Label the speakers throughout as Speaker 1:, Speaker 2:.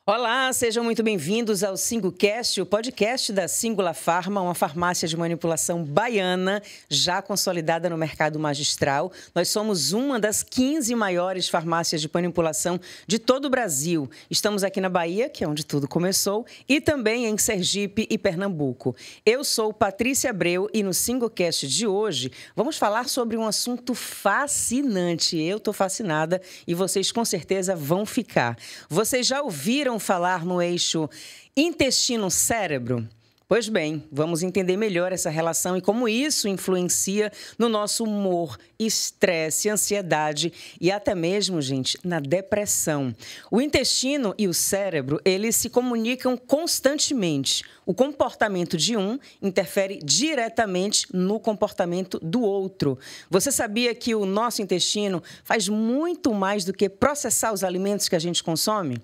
Speaker 1: Olá, sejam muito bem-vindos ao SingoCast, o podcast da Singular Pharma, uma farmácia de manipulação baiana, já consolidada no mercado magistral. Nós somos uma das 15 maiores farmácias de manipulação de todo o Brasil. Estamos aqui na Bahia, que é onde tudo começou, e também em Sergipe e Pernambuco. Eu sou Patrícia Abreu e no SingoCast de hoje vamos falar sobre um assunto fascinante. Eu estou fascinada e vocês com certeza vão ficar. Vocês já ouviram falar no eixo intestino-cérebro? Pois bem, vamos entender melhor essa relação e como isso influencia no nosso humor, estresse, ansiedade e até mesmo, gente, na depressão. O intestino e o cérebro, eles se comunicam constantemente. O comportamento de um interfere diretamente no comportamento do outro. Você sabia que o nosso intestino faz muito mais do que processar os alimentos que a gente consome?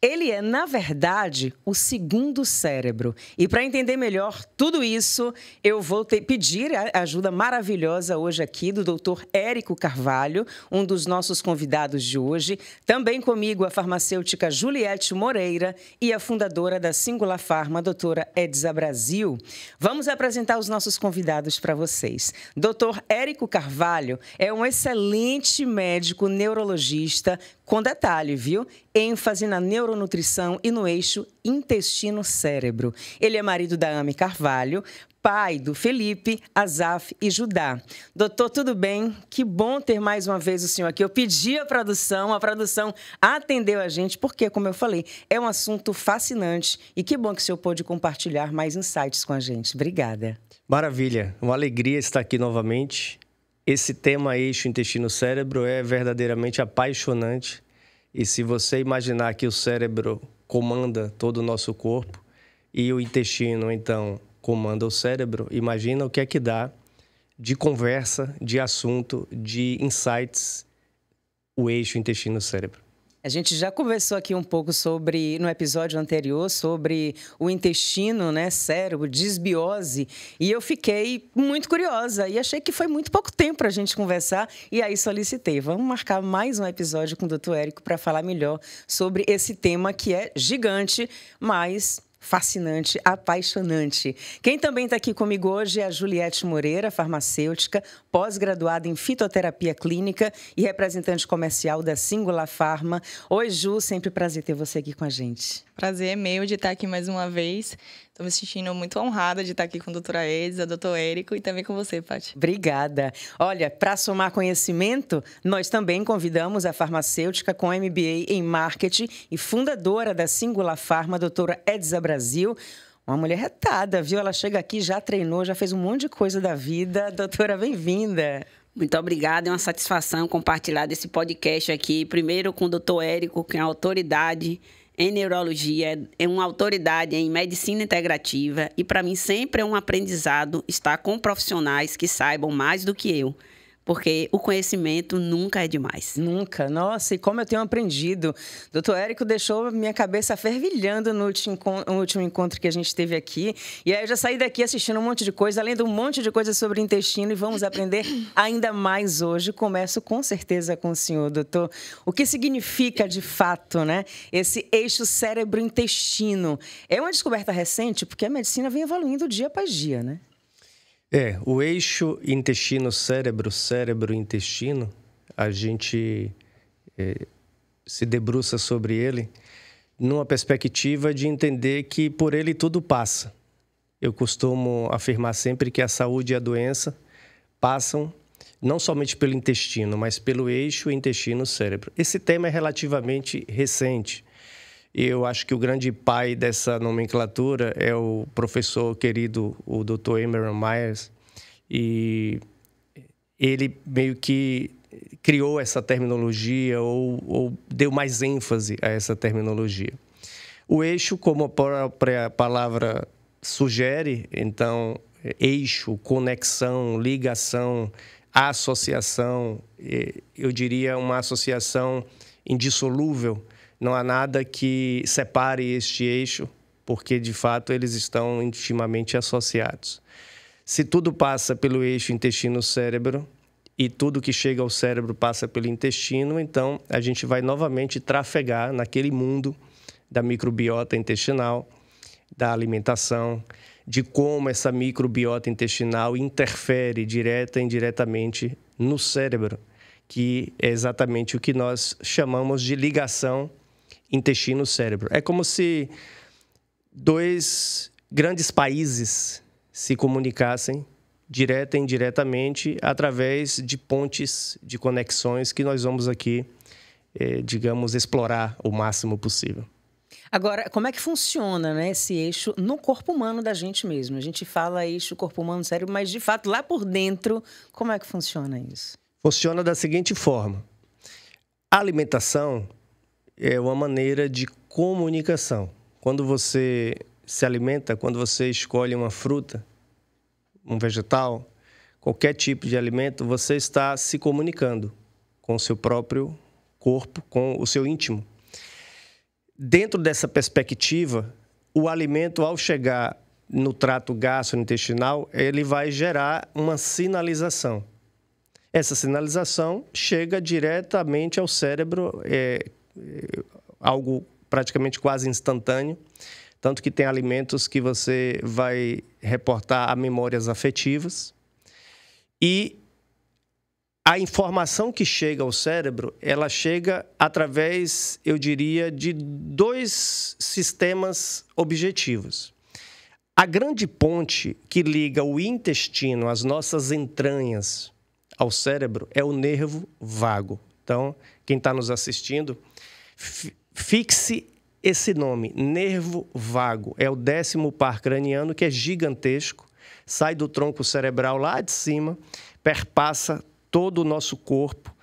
Speaker 1: Ele é, na verdade, o segundo cérebro. E para entender melhor tudo isso, eu vou pedir a ajuda maravilhosa hoje aqui do Dr. Érico Carvalho, um dos nossos convidados de hoje. Também comigo a farmacêutica Juliette Moreira e a fundadora da Singular Pharma, a doutora Edza Brasil. Vamos apresentar os nossos convidados para vocês. Dr. Érico Carvalho é um excelente médico neurologista, com detalhe, viu? ênfase na neuronutrição e no eixo intestino-cérebro. Ele é marido da Ame Carvalho, pai do Felipe, Azaf e Judá. Doutor, tudo bem? Que bom ter mais uma vez o senhor aqui. Eu pedi a produção atendeu a gente, porque, como eu falei, é um assunto fascinante e que bom que o senhor pôde compartilhar mais insights com a gente. Obrigada.
Speaker 2: Maravilha, uma alegria estar aqui novamente. Esse tema eixo intestino-cérebro é verdadeiramente apaixonante. E se você imaginar que o cérebro comanda todo o nosso corpo e o intestino, então, comanda o cérebro, imagina o que é que dá de conversa, de assunto, de insights, o eixo intestino-cérebro.
Speaker 1: A gente já conversou aqui um pouco no episódio anterior, sobre o intestino, né, cérebro, disbiose, e eu fiquei muito curiosa e achei que foi muito pouco tempo para a gente conversar, e aí solicitei. Vamos marcar mais um episódio com o Dr. Érico para falar melhor sobre esse tema que é gigante, mas fascinante, apaixonante. Quem também está aqui comigo hoje é a Juliette Moreira, farmacêutica, pós-graduada em fitoterapia clínica e representante comercial da Singular Pharma. Oi, Ju, sempre prazer ter você aqui com a gente.
Speaker 3: Prazer é meu de estar aqui mais uma vez. Estou me sentindo muito honrada de estar aqui com a doutora Edza, doutor Érico e também com você, Paty.
Speaker 1: Obrigada. Olha, para somar conhecimento, nós também convidamos a farmacêutica com MBA em Marketing e fundadora da Singular Pharma, a doutora Edza Brasil. Uma mulher retada, viu? Ela chega aqui, já treinou, já fez um monte de coisa da vida. Doutora, bem-vinda.
Speaker 4: Muito obrigada, é uma satisfação compartilhar desse podcast aqui, primeiro com o doutor Érico, que é uma autoridade em neurologia, é uma autoridade em medicina integrativa e para mim sempre é um aprendizado estar com profissionais que saibam mais do que eu, porque o conhecimento nunca é demais.
Speaker 1: Nunca. Nossa, e como eu tenho aprendido. Doutor Érico deixou minha cabeça fervilhando no último encontro que a gente teve aqui. E aí eu já saí daqui assistindo um monte de coisa, lendo um monte de coisa sobre o intestino e vamos aprender ainda mais hoje. Começo com certeza com o senhor, doutor. O que significa de fato, né, esse eixo cérebro-intestino? É uma descoberta recente porque a medicina vem evoluindo dia após dia, né?
Speaker 2: O eixo intestino-cérebro, cérebro-intestino, a gente se debruça sobre ele numa perspectiva de entender que por ele tudo passa. Eu costumo afirmar sempre que a saúde e a doença passam não somente pelo intestino, mas pelo eixo intestino-cérebro. Esse tema é relativamente recente. Eu acho que o grande pai dessa nomenclatura é o professor querido, o Dr. Emerald Myers, e ele meio que criou essa terminologia ou deu mais ênfase a essa terminologia. O eixo, como a própria palavra sugere, então, eixo, conexão, ligação, associação, eu diria uma associação indissolúvel. Não há nada que separe este eixo, porque, de fato, eles estão intimamente associados. Se tudo passa pelo eixo intestino-cérebro e tudo que chega ao cérebro passa pelo intestino, então a gente vai novamente trafegar naquele mundo da microbiota intestinal, da alimentação, de como essa microbiota intestinal interfere direta e indiretamente no cérebro, que é exatamente o que nós chamamos de ligação intestino-cérebro. É como se dois grandes países se comunicassem direta e indiretamente através de pontes, de conexões que nós vamos aqui, digamos, explorar o máximo possível.
Speaker 1: Agora, como é que funciona, né, esse eixo no corpo humano da gente mesmo? A gente fala eixo corpo humano, cérebro, mas de fato lá por dentro, como é que funciona isso?
Speaker 2: Funciona da seguinte forma: a alimentação é uma maneira de comunicação. Quando você se alimenta, quando você escolhe uma fruta, um vegetal, qualquer tipo de alimento, você está se comunicando com o seu próprio corpo, com o seu íntimo. Dentro dessa perspectiva, o alimento, ao chegar no trato gastrointestinal, ele vai gerar uma sinalização. Essa sinalização chega diretamente ao cérebro, algo praticamente quase instantâneo, tanto que tem alimentos que você vai reportar a memórias afetivas. E a informação que chega ao cérebro, ela chega através, eu diria, de dois sistemas objetivos. A grande ponte que liga o intestino, as nossas entranhas, ao cérebro é o nervo vago. Então, quem está nos assistindo, fixe esse nome, nervo vago. É o 10º par craniano, que é gigantesco, sai do tronco cerebral lá de cima, perpassa todo o nosso corpo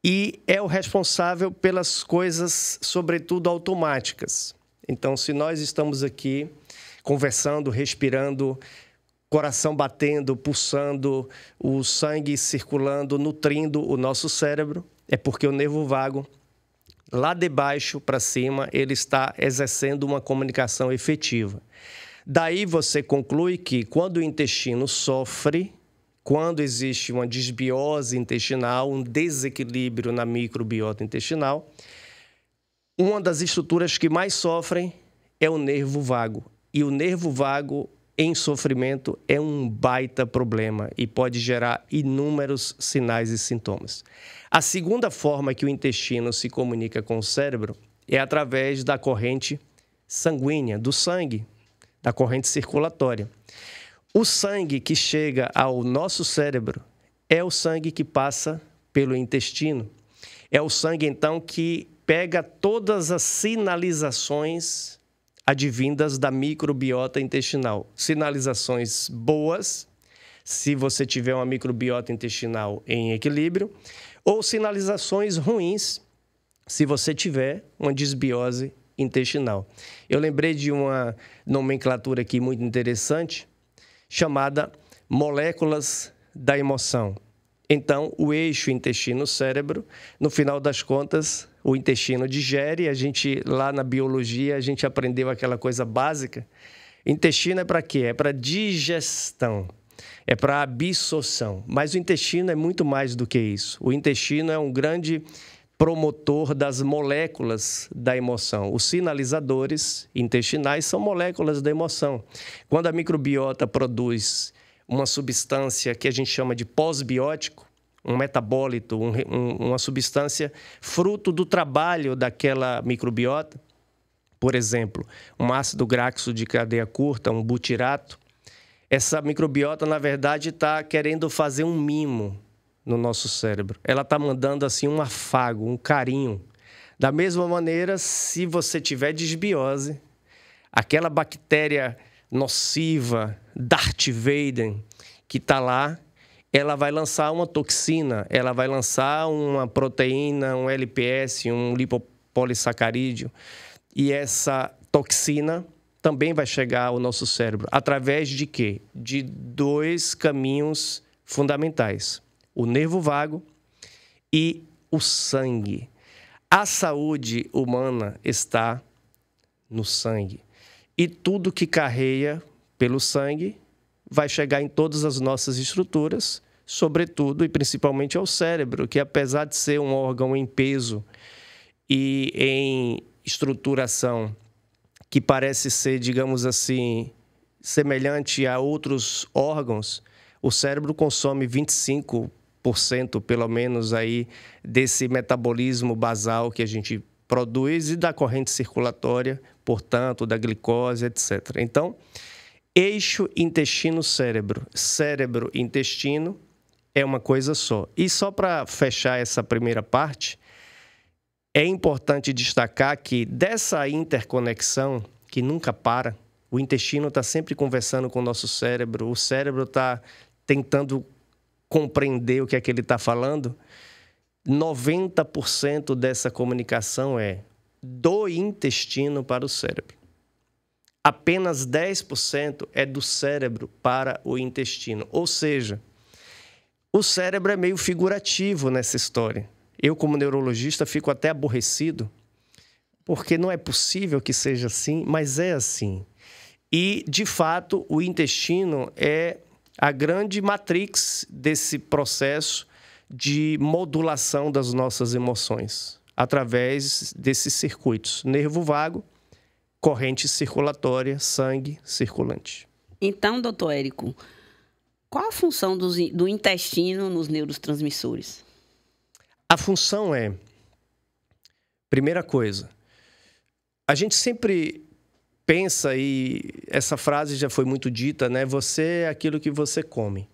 Speaker 2: e é o responsável pelas coisas, sobretudo, automáticas. Então, se nós estamos aqui conversando, respirando, coração batendo, pulsando, o sangue circulando, nutrindo o nosso cérebro, é porque o nervo vago, lá de baixo para cima, ele está exercendo uma comunicação efetiva. Daí você conclui que quando o intestino sofre, quando existe uma desbiose intestinal, um desequilíbrio na microbiota intestinal, uma das estruturas que mais sofrem é o nervo vago. E o nervo vago em sofrimento é um baita problema e pode gerar inúmeros sinais e sintomas. A segunda forma que o intestino se comunica com o cérebro é através da corrente sanguínea, do sangue, da corrente circulatória. O sangue que chega ao nosso cérebro é o sangue que passa pelo intestino. É o sangue, então, que pega todas as sinalizações advindas da microbiota intestinal. Sinalizações boas, se você tiver uma microbiota intestinal em equilíbrio, ou sinalizações ruins, se você tiver uma desbiose intestinal. Eu lembrei de uma nomenclatura aqui muito interessante, chamada moléculas da emoção. Então, o eixo intestino-cérebro, no final das contas, o intestino digere. A gente, lá na biologia, a gente aprendeu aquela coisa básica. Intestino é para quê? É para digestão, é para absorção. Mas o intestino é muito mais do que isso. O intestino é um grande promotor das moléculas da emoção. Os sinalizadores intestinais são moléculas da emoção. Quando a microbiota produz uma substância que a gente chama de pós-biótico, um metabólito, uma substância fruto do trabalho daquela microbiota, por exemplo, um ácido graxo de cadeia curta, um butirato, essa microbiota, na verdade, está querendo fazer um mimo no nosso cérebro. Ela está mandando assim um afago, um carinho. Da mesma maneira, se você tiver desbiose, aquela bactéria nociva, Darth Vader, que está lá, ela vai lançar uma toxina, ela vai lançar uma proteína, um LPS, um lipopolissacarídeo. E essa toxina também vai chegar ao nosso cérebro. Através de quê? De dois caminhos fundamentais: o nervo vago e o sangue. A saúde humana está no sangue. E tudo que carreia pelo sangue vai chegar em todas as nossas estruturas, sobretudo e principalmente ao cérebro, que apesar de ser um órgão em peso e em estruturação que parece ser, digamos assim, semelhante a outros órgãos, o cérebro consome 25%, pelo menos, aí, desse metabolismo basal que a gente produz e da corrente circulatória, portanto, da glicose, etc. Então, eixo intestino-cérebro, cérebro-intestino é uma coisa só. E só para fechar essa primeira parte, é importante destacar que dessa interconexão, que nunca para, o intestino está sempre conversando com o nosso cérebro, o cérebro está tentando compreender o que é que ele está falando, 90% dessa comunicação é do intestino para o cérebro. Apenas 10% é do cérebro para o intestino. Ou seja, o cérebro é meio figurativo nessa história. Eu, como neurologista, fico até aborrecido, porque não é possível que seja assim, mas é assim. E, de fato, o intestino é a grande matrix desse processo de modulação das nossas emoções, através desses circuitos. Nervo vago, corrente circulatória, sangue circulante.
Speaker 4: Então, doutor Érico, qual a função do intestino nos neurotransmissores?
Speaker 2: A função é, primeira coisa, a gente sempre pensa, e essa frase já foi muito dita, né? Você é aquilo que você come.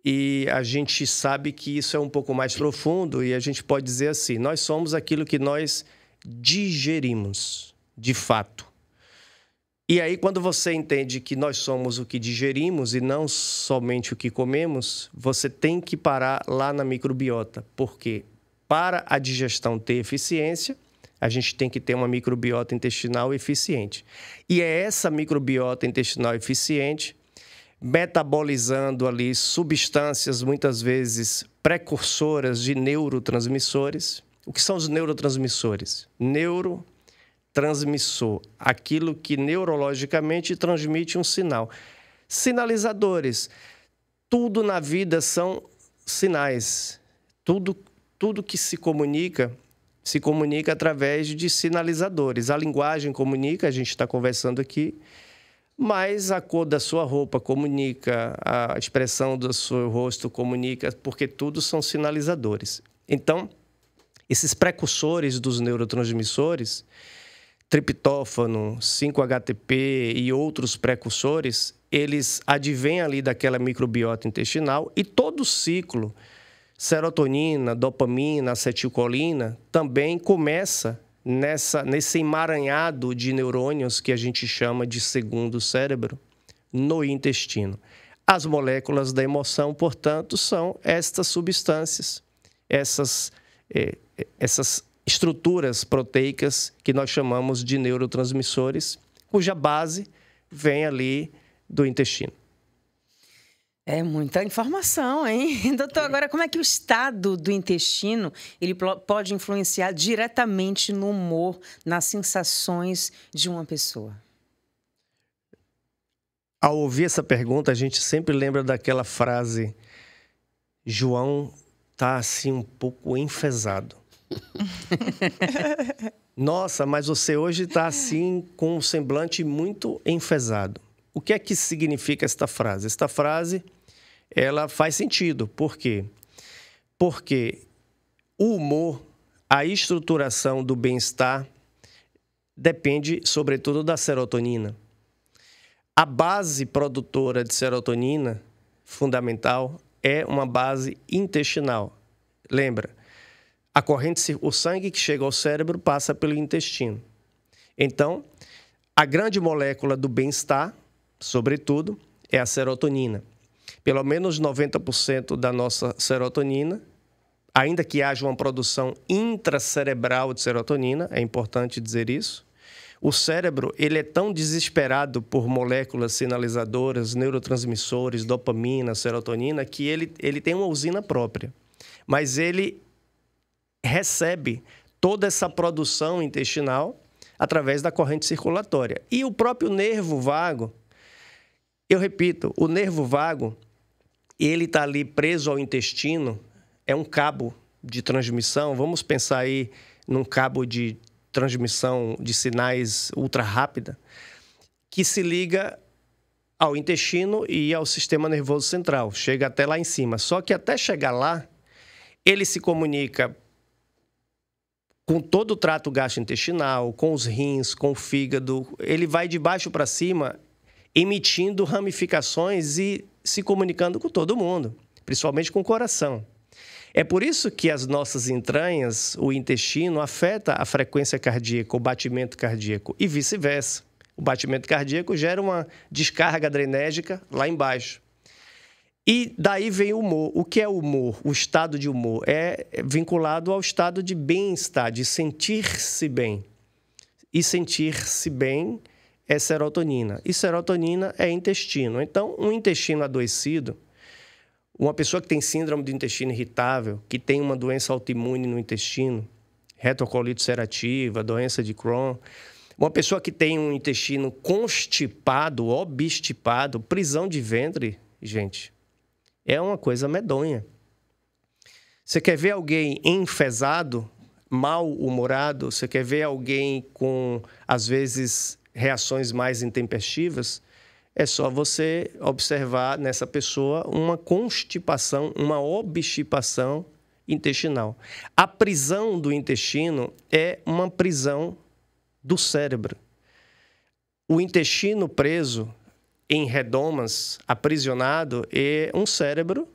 Speaker 2: E a gente sabe que isso é um pouco mais profundo e a gente pode dizer assim, nós somos aquilo que nós digerimos, de fato. E aí, quando você entende que nós somos o que digerimos e não somente o que comemos, você tem que parar lá na microbiota. Porque para a digestão ter eficiência, a gente tem que ter uma microbiota intestinal eficiente. E é essa microbiota intestinal eficiente, metabolizando ali substâncias, muitas vezes precursoras de neurotransmissores. O que são os neurotransmissores? Neurotransmissor, aquilo que neurologicamente transmite um sinal. Sinalizadores. Tudo na vida são sinais. Tudo que se comunica através de sinalizadores. A linguagem comunica, a gente está conversando aqui, mas a cor da sua roupa comunica, a expressão do seu rosto comunica, porque tudo são sinalizadores. Então, esses precursores dos neurotransmissores, triptófano, 5-HTP e outros precursores, eles advêm ali daquela microbiota intestinal e todo o ciclo, serotonina, dopamina, acetilcolina, também começa nesse emaranhado de neurônios que a gente chama de segundo cérebro, no intestino. As moléculas da emoção, portanto, são estas substâncias, essas estruturas proteicas que nós chamamos de neurotransmissores, cuja base vem ali do intestino.
Speaker 1: É muita informação, hein? Doutor, agora como é que o estado do intestino ele pode influenciar diretamente no humor, nas sensações de uma pessoa?
Speaker 2: Ao ouvir essa pergunta, a gente sempre lembra daquela frase: João tá assim um pouco enfesado. Nossa, mas você hoje está assim com um semblante muito enfesado. O que é que significa esta frase? Esta frase, ela faz sentido. Por quê? Porque o humor, a estruturação do bem-estar, depende, sobretudo, da serotonina. A base produtora de serotonina, fundamental, é uma base intestinal. Lembra? O sangue que chega ao cérebro passa pelo intestino. Então, a grande molécula do bem-estar, sobretudo, é a serotonina. Pelo menos 90% da nossa serotonina, ainda que haja uma produção intracerebral de serotonina, é importante dizer isso, o cérebro ele é tão desesperado por moléculas sinalizadoras, neurotransmissores, dopamina, serotonina, que ele tem uma usina própria. Mas ele recebe toda essa produção intestinal através da corrente circulatória. E o próprio nervo vago, eu repito, o nervo vago, ele está ali preso ao intestino, é um cabo de transmissão, vamos pensar aí num cabo de transmissão de sinais ultra rápida, que se liga ao intestino e ao sistema nervoso central. Chega até lá em cima. Só que até chegar lá, ele se comunica com todo o trato gastrointestinal, com os rins, com o fígado. Ele vai de baixo para cima, emitindo ramificações e se comunicando com todo mundo, principalmente com o coração. É por isso que as nossas entranhas, o intestino, afeta a frequência cardíaca, o batimento cardíaco e vice-versa. O batimento cardíaco gera uma descarga adrenérgica lá embaixo. E daí vem o humor. O que é o humor? O estado de humor é vinculado ao estado de bem-estar, de sentir-se bem. E sentir-se bem é serotonina. E serotonina é intestino. Então, um intestino adoecido, uma pessoa que tem síndrome do intestino irritável, que tem uma doença autoimune no intestino, retocolite ulcerativa, doença de Crohn, uma pessoa que tem um intestino constipado, obstipado, prisão de ventre, gente, é uma coisa medonha. Você quer ver alguém enfesado, mal-humorado? Você quer ver alguém com, às vezes, reações mais intempestivas? É só você observar nessa pessoa uma constipação, uma obstipação intestinal. A prisão do intestino é uma prisão do cérebro. O intestino preso em redomas, aprisionado, é um cérebro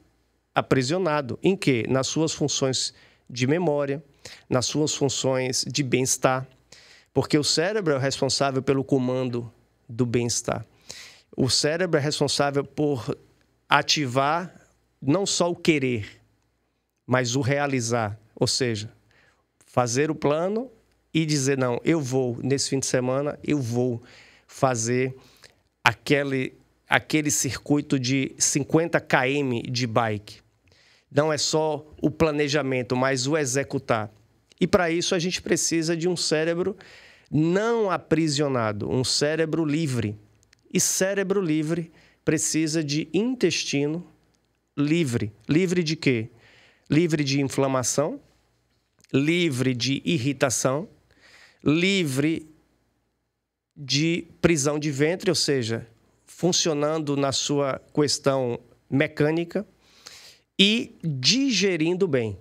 Speaker 2: aprisionado. Em quê? Nas suas funções de memória, nas suas funções de bem-estar. Porque o cérebro é o responsável pelo comando do bem-estar. O cérebro é responsável por ativar não só o querer, mas o realizar. Ou seja, fazer o plano e dizer, não, eu vou, nesse fim de semana, eu vou fazer aquele circuito de 50 km de bike. Não é só o planejamento, mas o executar. E para isso a gente precisa de um cérebro não aprisionado, um cérebro livre. E cérebro livre precisa de intestino livre. Livre de quê? Livre de inflamação, livre de irritação, livre de prisão de ventre, ou seja, funcionando na sua questão mecânica e digerindo bem.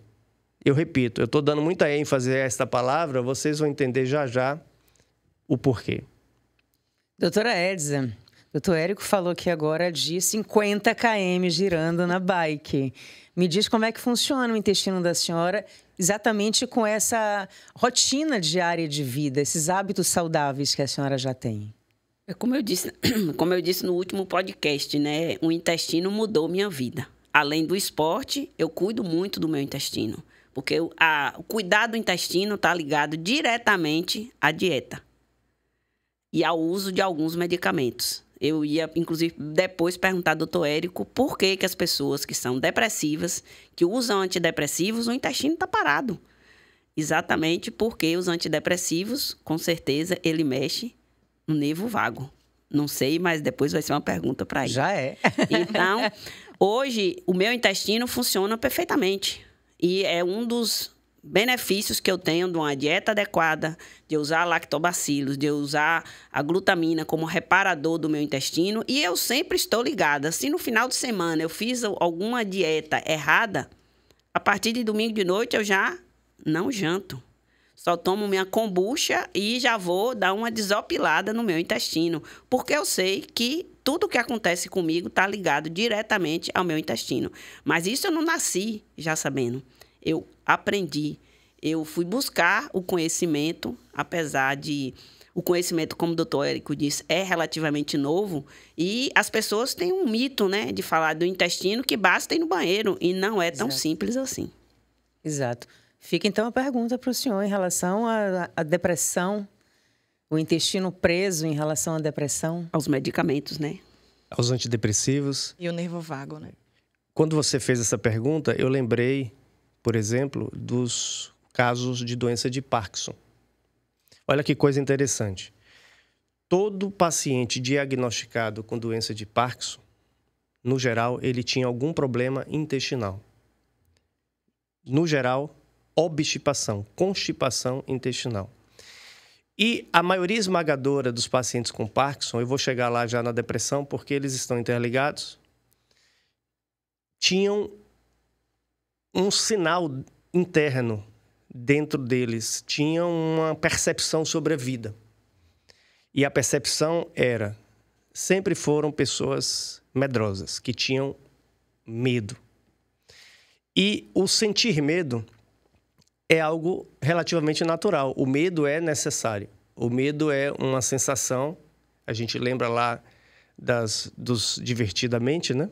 Speaker 2: Eu repito, eu estou dando muita ênfase a esta palavra, vocês vão entender já já o porquê.
Speaker 1: Doutora Edza, doutor Érico falou aqui agora de 50 km girando na bike. Me diz como é que funciona o intestino da senhora exatamente com essa rotina diária de vida, esses hábitos saudáveis que a senhora já tem.
Speaker 4: Como eu disse no último podcast, né? O intestino mudou minha vida. Além do esporte, eu cuido muito do meu intestino. Porque o cuidar do intestino está ligado diretamente à dieta e ao uso de alguns medicamentos. Eu ia, inclusive, depois perguntar ao doutor Érico por que as pessoas que são depressivas, que usam antidepressivos, o intestino está parado. Exatamente porque os antidepressivos, com certeza, ele mexe no nervo vago. Não sei, mas depois vai ser uma pergunta para ele.
Speaker 1: Já é.
Speaker 4: Então, hoje, o meu intestino funciona perfeitamente. E é um dos benefícios que eu tenho de uma dieta adequada, de usar lactobacilos, de usar a glutamina como reparador do meu intestino. E eu sempre estou ligada. Se no final de semana eu fiz alguma dieta errada, a partir de domingo de noite eu já não janto. Só tomo minha kombucha e já vou dar uma desopilada no meu intestino. Porque eu sei que tudo que acontece comigo está ligado diretamente ao meu intestino. Mas isso eu não nasci já sabendo. Eu aprendi. Eu fui buscar o conhecimento, apesar de... O conhecimento, como o doutor Érico disse, é relativamente novo. E as pessoas têm um mito, né, de falar do intestino que basta ir no banheiro. E não é tão simples assim.
Speaker 1: Exato. Fica, então, a pergunta para o senhor em relação à depressão, o intestino preso em relação à depressão.
Speaker 4: Aos medicamentos, né?
Speaker 2: Aos antidepressivos.
Speaker 3: E o nervo vago, né?
Speaker 2: Quando você fez essa pergunta, eu lembrei, por exemplo, dos casos de doença de Parkinson. Olha que coisa interessante. Todo paciente diagnosticado com doença de Parkinson, no geral, ele tinha algum problema intestinal. No geral, obstipação, constipação intestinal. E a maioria esmagadora dos pacientes com Parkinson, eu vou chegar lá já na depressão, porque eles estão interligados, tinham um sinal interno dentro deles, tinham uma percepção sobre a vida. E a percepção sempre foram pessoas medrosas, que tinham medo. E o sentir medo é algo relativamente natural. O medo é necessário. O medo é uma sensação, a gente lembra lá dos Divertidamente, né?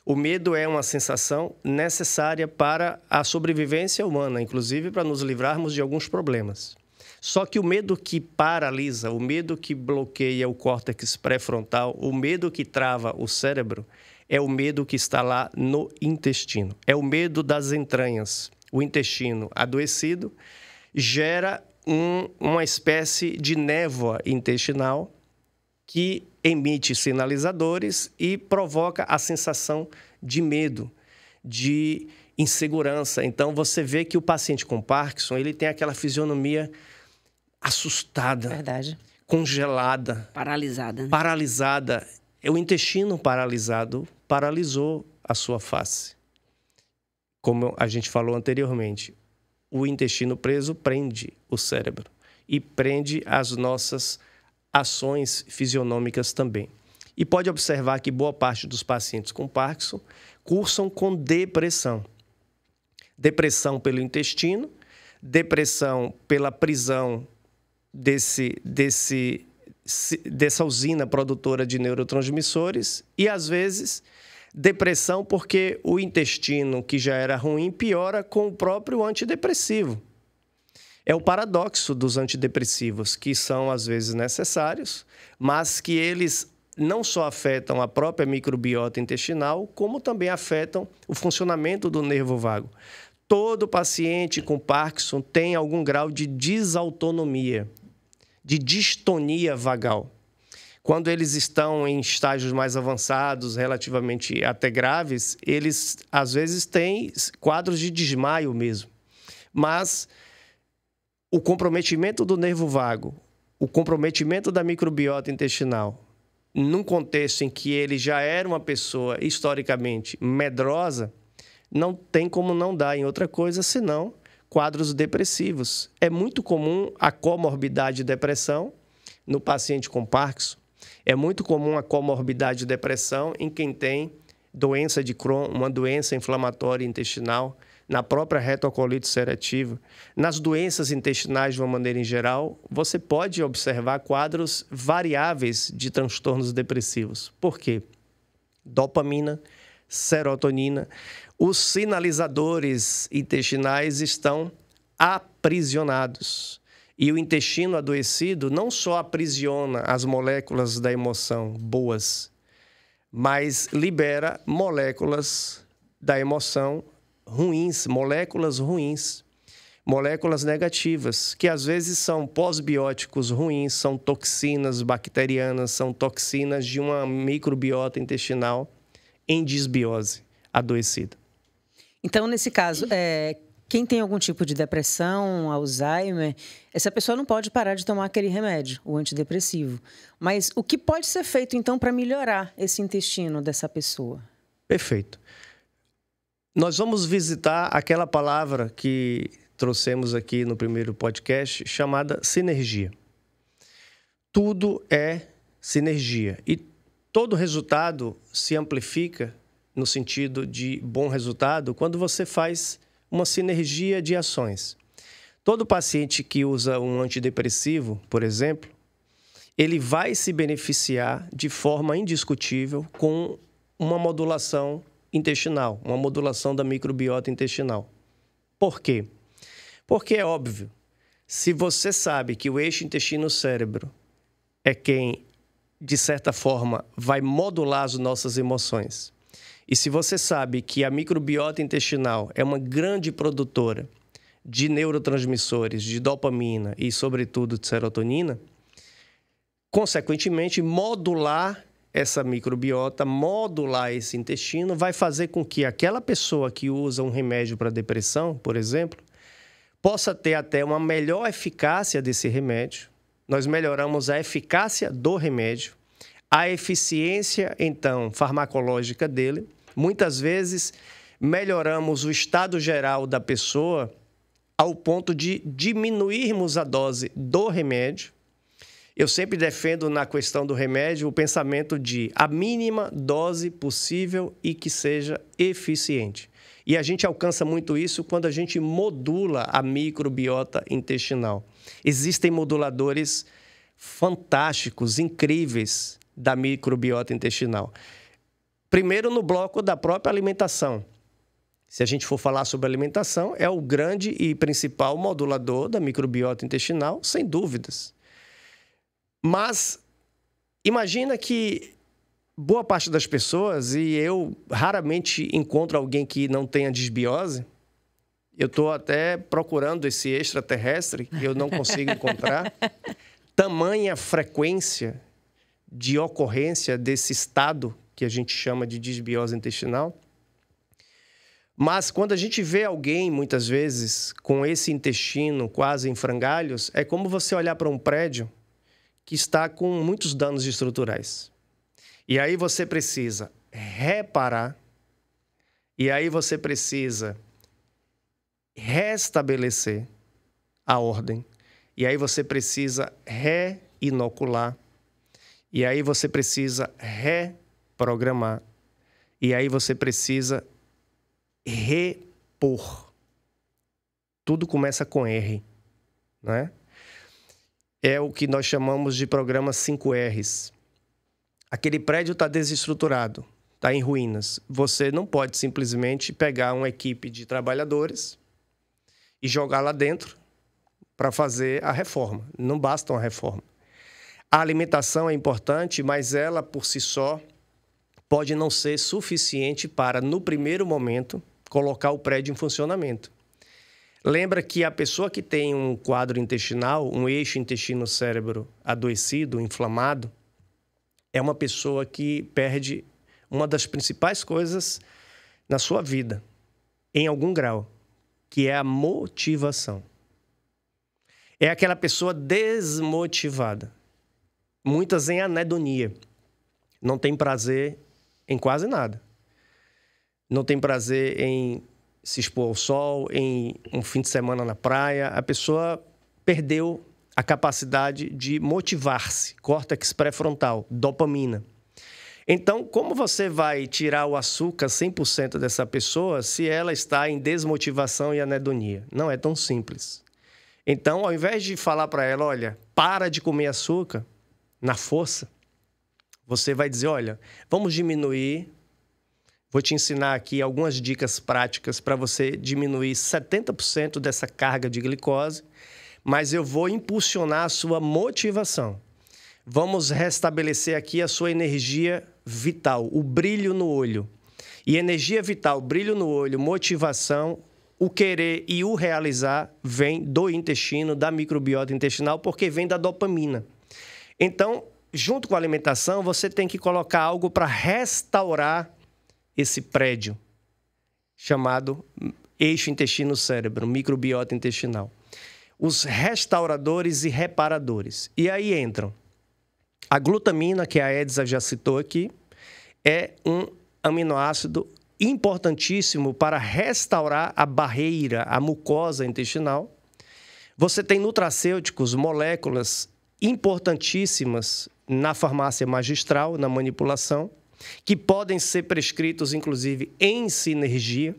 Speaker 2: O medo é uma sensação necessária para a sobrevivência humana, inclusive para nos livrarmos de alguns problemas. Só que o medo que paralisa, o medo que bloqueia o córtex pré-frontal, o medo que trava o cérebro, é o medo que está lá no intestino. É o medo das entranhas. O intestino adoecido gera uma espécie de névoa intestinal que emite sinalizadores e provoca a sensação de medo, de insegurança. Então, você vê que o paciente com Parkinson, ele tem aquela fisionomia assustada,
Speaker 1: Verdade.
Speaker 2: congelada,
Speaker 4: Paralisada, né?
Speaker 2: paralisada. O intestino paralisado paralisou a sua face. Como a gente falou anteriormente, o intestino preso prende o cérebro e prende as nossas ações fisionômicas também. E pode observar que boa parte dos pacientes com Parkinson cursam com depressão. Depressão pelo intestino, depressão pela prisão dessa usina produtora de neurotransmissores e, às vezes, depressão porque o intestino, que já era ruim, piora com o próprio antidepressivo. É o paradoxo dos antidepressivos, que são, às vezes, necessários, mas que eles não só afetam a própria microbiota intestinal, como também afetam o funcionamento do nervo vago. Todo paciente com Parkinson tem algum grau de desautonomia, de distonia vagal. Quando eles estão em estágios mais avançados, relativamente até graves, eles, às vezes, têm quadros de desmaio mesmo. Mas o comprometimento do nervo vago, o comprometimento da microbiota intestinal, num contexto em que ele já era uma pessoa historicamente medrosa, não tem como não dar em outra coisa senão quadros depressivos. É muito comum a comorbidade de depressão no paciente com Parkinson. É muito comum a comorbidade de depressão em quem tem doença de Crohn, uma doença inflamatória intestinal, na própria retocolite ulcerativa. Nas doenças intestinais, de uma maneira em geral, você pode observar quadros variáveis de transtornos depressivos. Por quê? Dopamina, serotonina. Os sinalizadores intestinais estão aprisionados. E o intestino adoecido não só aprisiona as moléculas da emoção boas, mas libera moléculas da emoção ruins, moléculas negativas, que às vezes são pós-bióticos ruins, são toxinas bacterianas, são toxinas de uma microbiota intestinal em disbiose, adoecida.
Speaker 1: Então, nesse caso, quem tem algum tipo de depressão, Alzheimer, essa pessoa não pode parar de tomar aquele remédio, o antidepressivo. Mas o que pode ser feito, então, para melhorar esse intestino dessa pessoa?
Speaker 2: Perfeito. Nós vamos visitar aquela palavra que trouxemos aqui no primeiro podcast, chamada sinergia. Tudo é sinergia. E todo resultado se amplifica no sentido de bom resultado quando você faz uma sinergia de ações. Todo paciente que usa um antidepressivo, por exemplo, ele vai se beneficiar de forma indiscutível com uma modulação intestinal, uma modulação da microbiota intestinal. Por quê? Porque é óbvio, se você sabe que o eixo intestino-cérebro é quem, de certa forma, vai modular as nossas emoções, e se você sabe que a microbiota intestinal é uma grande produtora de neurotransmissores, de dopamina e, sobretudo, de serotonina, consequentemente, modular essa microbiota, modular esse intestino, vai fazer com que aquela pessoa que usa um remédio para depressão, por exemplo, possa ter até uma melhor eficácia desse remédio, nós melhoramos a eficácia do remédio, a eficiência, então, farmacológica dele. Muitas vezes, melhoramos o estado geral da pessoa ao ponto de diminuirmos a dose do remédio. Eu sempre defendo na questão do remédio o pensamento de a mínima dose possível e que seja eficiente. E a gente alcança muito isso quando a gente modula a microbiota intestinal. Existem moduladores fantásticos, incríveis da microbiota intestinal. Primeiro, no bloco da própria alimentação. Se a gente for falar sobre alimentação, é o grande e principal modulador da microbiota intestinal, sem dúvidas. Mas imagina que boa parte das pessoas, e eu raramente encontro alguém que não tenha disbiose, eu estou até procurando esse extraterrestre, que eu não consigo encontrar, tamanha frequência de ocorrência desse estado que a gente chama de disbiose intestinal. Mas quando a gente vê alguém, muitas vezes, com esse intestino quase em frangalhos, é como você olhar para um prédio que está com muitos danos estruturais. E aí você precisa reparar, e aí você precisa restabelecer a ordem, e aí você precisa reinocular, e aí você precisa reprogramar, e aí você precisa repor. Tudo começa com R, né? É o que nós chamamos de programa 5Rs. Aquele prédio está desestruturado, está em ruínas. Você não pode simplesmente pegar uma equipe de trabalhadores e jogar lá dentro para fazer a reforma. Não basta uma reforma. A alimentação é importante, mas ela, por si só, pode não ser suficiente para, no primeiro momento, colocar o prédio em funcionamento. Lembra que a pessoa que tem um quadro intestinal, um eixo intestino-cérebro adoecido, inflamado, é uma pessoa que perde uma das principais coisas na sua vida, em algum grau, que é a motivação. É aquela pessoa desmotivada, muitas em anedonia, não tem prazer em quase nada. Não tem prazer em se expor ao sol, em um fim de semana na praia. A pessoa perdeu a capacidade de motivar-se. Córtex pré-frontal, dopamina. Então, como você vai tirar o açúcar 100% dessa pessoa se ela está em desmotivação e anedonia? Não é tão simples. Então, ao invés de falar para ela, olha, para de comer açúcar na força, você vai dizer, olha, vamos diminuir. Vou te ensinar aqui algumas dicas práticas para você diminuir 70% dessa carga de glicose, mas eu vou impulsionar a sua motivação. Vamos restabelecer aqui a sua energia vital, o brilho no olho. E energia vital, brilho no olho, motivação, o querer e o realizar vem do intestino, da microbiota intestinal, porque vem da dopamina. Então, junto com a alimentação, você tem que colocar algo para restaurar esse prédio chamado eixo intestino-cérebro, microbiota intestinal. Os restauradores e reparadores. E aí entram a glutamina, que a Edsa já citou aqui, é um aminoácido importantíssimo para restaurar a barreira, a mucosa intestinal. Você tem nutracêuticos, moléculas importantíssimas na farmácia magistral, na manipulação, que podem ser prescritos, inclusive, em sinergia.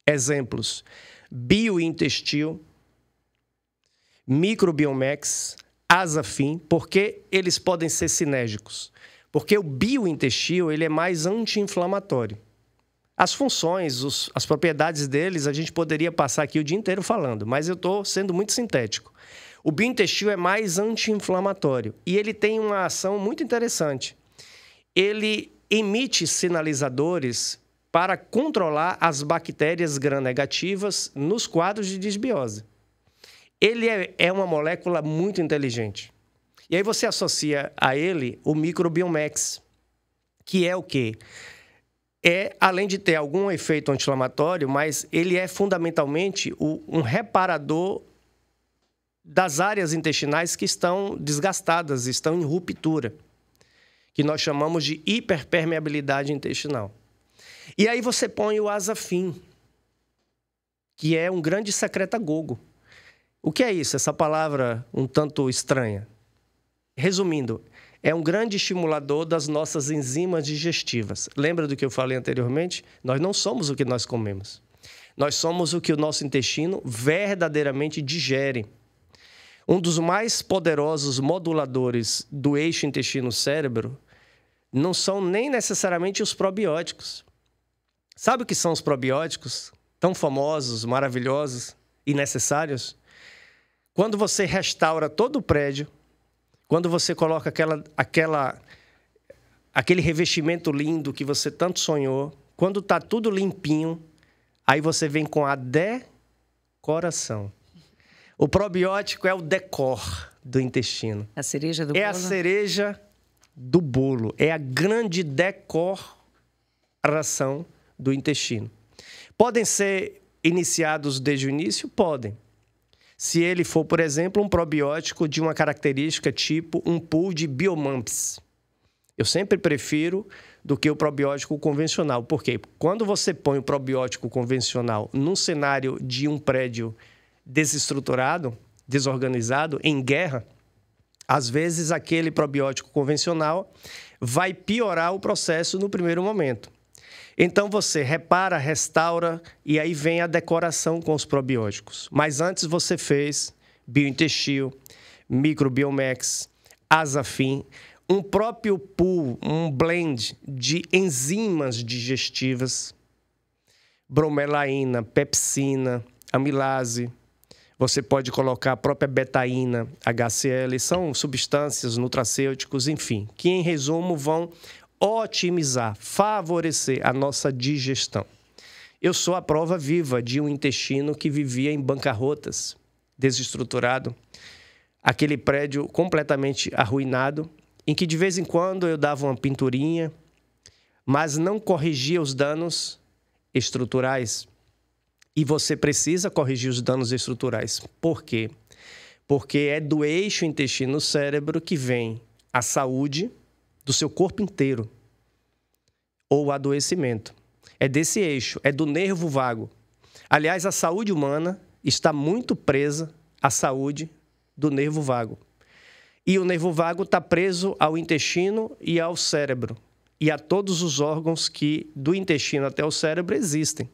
Speaker 2: Exemplos: Biointestil, Microbiomex, Asafin, porque eles podem ser sinérgicos. Porque o biointestil ele é mais anti-inflamatório. As funções, as propriedades deles, a gente poderia passar aqui o dia inteiro falando, mas eu estou sendo muito sintético. O biointestil é mais anti-inflamatório e ele tem uma ação muito interessante. Ele emite sinalizadores para controlar as bactérias gram-negativas nos quadros de disbiose. Ele é uma molécula muito inteligente. E aí você associa a ele o Microbiomex, que é o quê? Além de ter algum efeito anti-inflamatório, mas ele é fundamentalmente um reparador das áreas intestinais que estão desgastadas, estão em ruptura, que nós chamamos de hiperpermeabilidade intestinal. E aí você põe o azafim, que é um grande secretagogo. O que é isso? Essa palavra um tanto estranha. Resumindo, é um grande estimulador das nossas enzimas digestivas. Lembra do que eu falei anteriormente? Nós não somos o que nós comemos. Nós somos o que o nosso intestino verdadeiramente digere. Um dos mais poderosos moduladores do eixo intestino-cérebro não são nem necessariamente os probióticos. Sabe o que são os probióticos? Tão famosos, maravilhosos e necessários? Quando você restaura todo o prédio, quando você coloca aquele revestimento lindo que você tanto sonhou, quando está tudo limpinho, aí você vem com a decoração. O probiótico é o decor do intestino.
Speaker 1: A cereja do bolo?
Speaker 2: É a cereja do bolo. É a grande decoração do intestino. Podem ser iniciados desde o início? Podem. Se ele for, por exemplo, um probiótico de uma característica tipo um pool de biomumps. Eu sempre prefiro do que o probiótico convencional. Por quê? Quando você põe o probiótico convencional num cenário de um prédio desestruturado, desorganizado, em guerra, às vezes aquele probiótico convencional vai piorar o processo no primeiro momento. Então você repara, restaura e aí vem a decoração com os probióticos. Mas antes você fez biointestino, microbiomax, azafim, um próprio pool, um blend de enzimas digestivas, bromelaína, pepsina, amilase. Você pode colocar a própria betaína, HCl, são substâncias, nutracêuticos, enfim, que em resumo vão otimizar, favorecer a nossa digestão. Eu sou a prova viva de um intestino que vivia em bancarrotas, desestruturado, aquele prédio completamente arruinado, em que de vez em quando eu dava uma pinturinha, mas não corrigia os danos estruturais. E você precisa corrigir os danos estruturais. Por quê? Porque é do eixo intestino-cérebro que vem a saúde do seu corpo inteiro ou o adoecimento. É desse eixo, é do nervo vago. Aliás, a saúde humana está muito presa à saúde do nervo vago. E o nervo vago está preso ao intestino e ao cérebro. E a todos os órgãos que do intestino até o cérebro existem.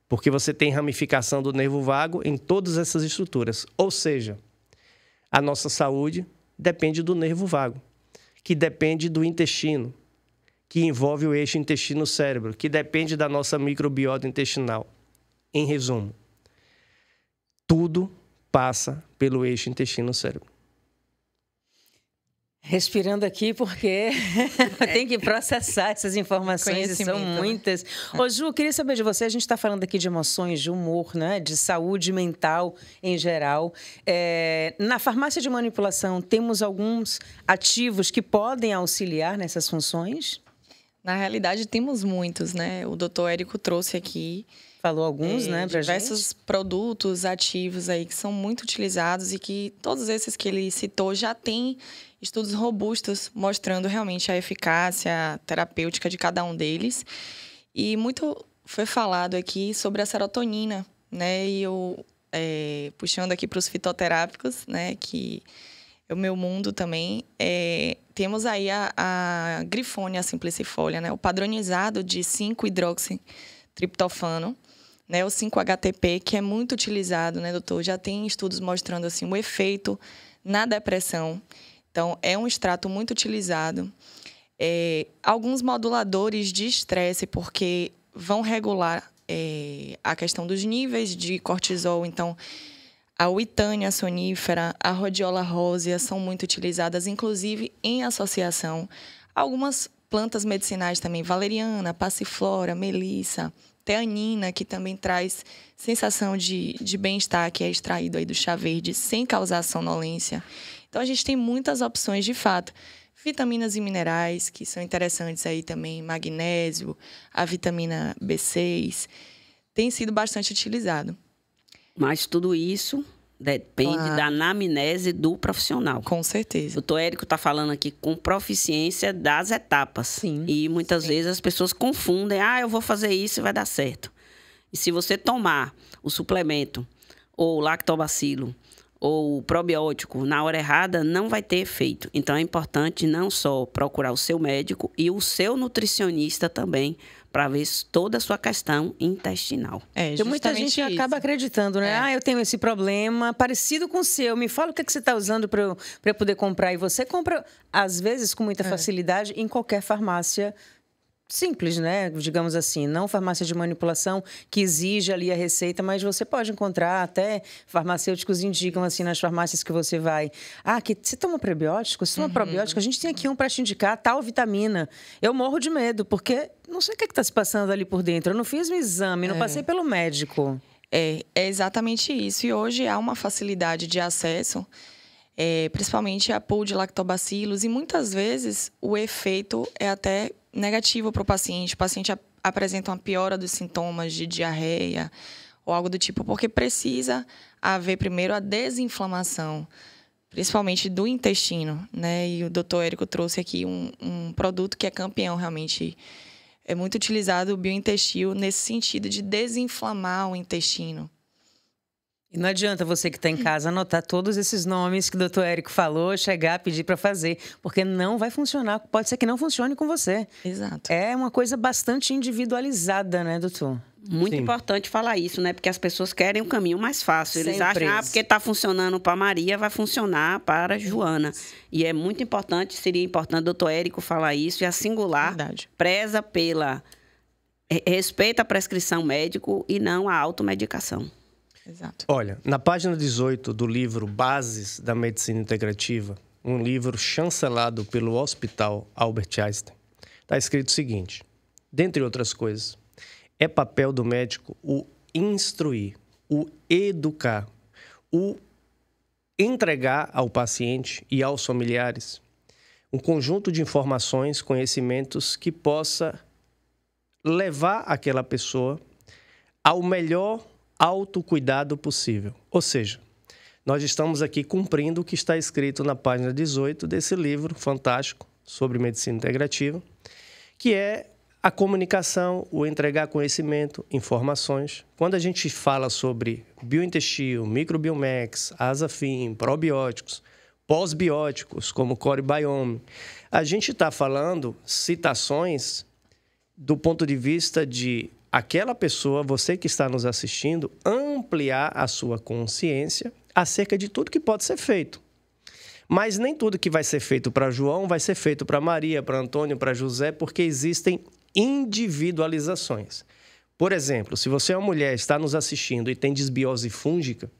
Speaker 2: Porque você tem ramificação do nervo vago em todas essas estruturas. Ou seja, a nossa saúde depende do nervo vago, que depende do intestino, que envolve o eixo intestino-cérebro, que depende da nossa microbiota intestinal. Em resumo, tudo passa pelo eixo intestino-cérebro.
Speaker 1: Respirando aqui, porque tem que processar essas informações, e são muitas. Ô, Ju, eu queria saber de você, a gente está falando aqui de emoções, de humor, né? De saúde mental em geral. Na farmácia de manipulação, temos alguns ativos que podem auxiliar nessas funções?
Speaker 3: Na realidade, temos muitos, né? O doutor Érico trouxe aqui.
Speaker 1: Falou alguns, né, pra
Speaker 3: diversos produtos ativos aí que são muito utilizados e que todos esses que ele citou já têm estudos robustos mostrando realmente a eficácia terapêutica de cada um deles. E muito foi falado aqui sobre a serotonina, né? E eu, puxando aqui para os fitoterápicos, né, que é o meu mundo também, temos aí a Grifônia simplicifolia, né? O padronizado de 5-hidroxitriptofano, né, o 5-HTP, que é muito utilizado, né, doutor? Já tem estudos mostrando assim, o efeito na depressão. Então, é um extrato muito utilizado. Alguns moduladores de estresse, porque vão regular a questão dos níveis de cortisol. Então, a Witânia sonífera, a Rhodiola rosea são muito utilizadas, inclusive em associação. Algumas plantas medicinais também, valeriana, passiflora, melissa, teanina, que também traz sensação de bem-estar, que é extraído aí do chá verde, sem causar sonolência. Então, a gente tem muitas opções, de fato. Vitaminas e minerais, que são interessantes aí também, magnésio, a vitamina B6, tem sido bastante utilizado.
Speaker 4: Mas tudo isso Depende da anamnese do profissional.
Speaker 3: Com certeza.
Speaker 4: O doutor Érico está falando aqui com proficiência das etapas.
Speaker 1: Sim.
Speaker 4: E muitas vezes as pessoas confundem. Eu vou fazer isso e vai dar certo. E se você tomar o suplemento, ou o lactobacilo, ou o probiótico na hora errada, não vai ter efeito. Então, é importante não só procurar o seu médico e o seu nutricionista também, para ver toda a sua questão intestinal.
Speaker 1: Então, muita gente acaba acreditando, né? Eu tenho esse problema parecido com o seu. Me fala o que você está usando para eu poder comprar. E você compra, às vezes, com muita facilidade, em qualquer farmácia simples, né? Digamos assim, não farmácia de manipulação que exige ali a receita, mas você pode encontrar, até farmacêuticos indicam assim nas farmácias que você vai. Que você toma prebiótico? Você toma probiótico? A gente tem aqui um para te indicar tal vitamina. Eu morro de medo, porque não sei o que está se passando ali por dentro. Eu não fiz um exame, não passei pelo médico.
Speaker 3: É exatamente isso. E hoje há uma facilidade de acesso, principalmente a pool de lactobacilos, e muitas vezes o efeito é até negativo para o paciente. O paciente apresenta uma piora dos sintomas de diarreia ou algo do tipo, porque precisa haver primeiro a desinflamação, principalmente do intestino, né? E o doutor Érico trouxe aqui um produto que é campeão, realmente. É muito utilizado o biointestil nesse sentido de desinflamar o intestino.
Speaker 1: E não adianta você que está em casa anotar todos esses nomes que o doutor Érico falou, chegar, pedir para fazer, porque não vai funcionar. Pode ser que não funcione com você.
Speaker 3: Exato.
Speaker 1: É uma coisa bastante individualizada, né, doutor?
Speaker 4: Muito importante falar isso, né? Porque as pessoas querem um caminho mais fácil. Eles acham, porque está funcionando para Maria, vai funcionar para Joana. E é muito importante, seria importante o doutor Érico falar isso, e a Singular preza pela respeito à prescrição médico e não à automedicação.
Speaker 3: Exato.
Speaker 2: Olha, na página 18 do livro Bases da Medicina Integrativa, um livro chancelado pelo Hospital Albert Einstein, está escrito o seguinte: dentre outras coisas, é papel do médico o instruir, o educar, o entregar ao paciente e aos familiares um conjunto de informações, conhecimentos que possa levar aquela pessoa ao melhor autocuidado possível. Ou seja, nós estamos aqui cumprindo o que está escrito na página 18 desse livro fantástico sobre medicina integrativa, que é a comunicação, o entregar conhecimento, informações. Quando a gente fala sobre biointestino, microbiomex, Asafin, probióticos, pós-bióticos, como Core Biome, a gente está falando citações do ponto de vista de aquela pessoa, você que está nos assistindo, ampliar a sua consciência acerca de tudo que pode ser feito. Mas nem tudo que vai ser feito para João vai ser feito para Maria, para Antônio, para José, porque existem individualizações. Por exemplo, se você é uma mulher, está nos assistindo e tem desbiose fúngica,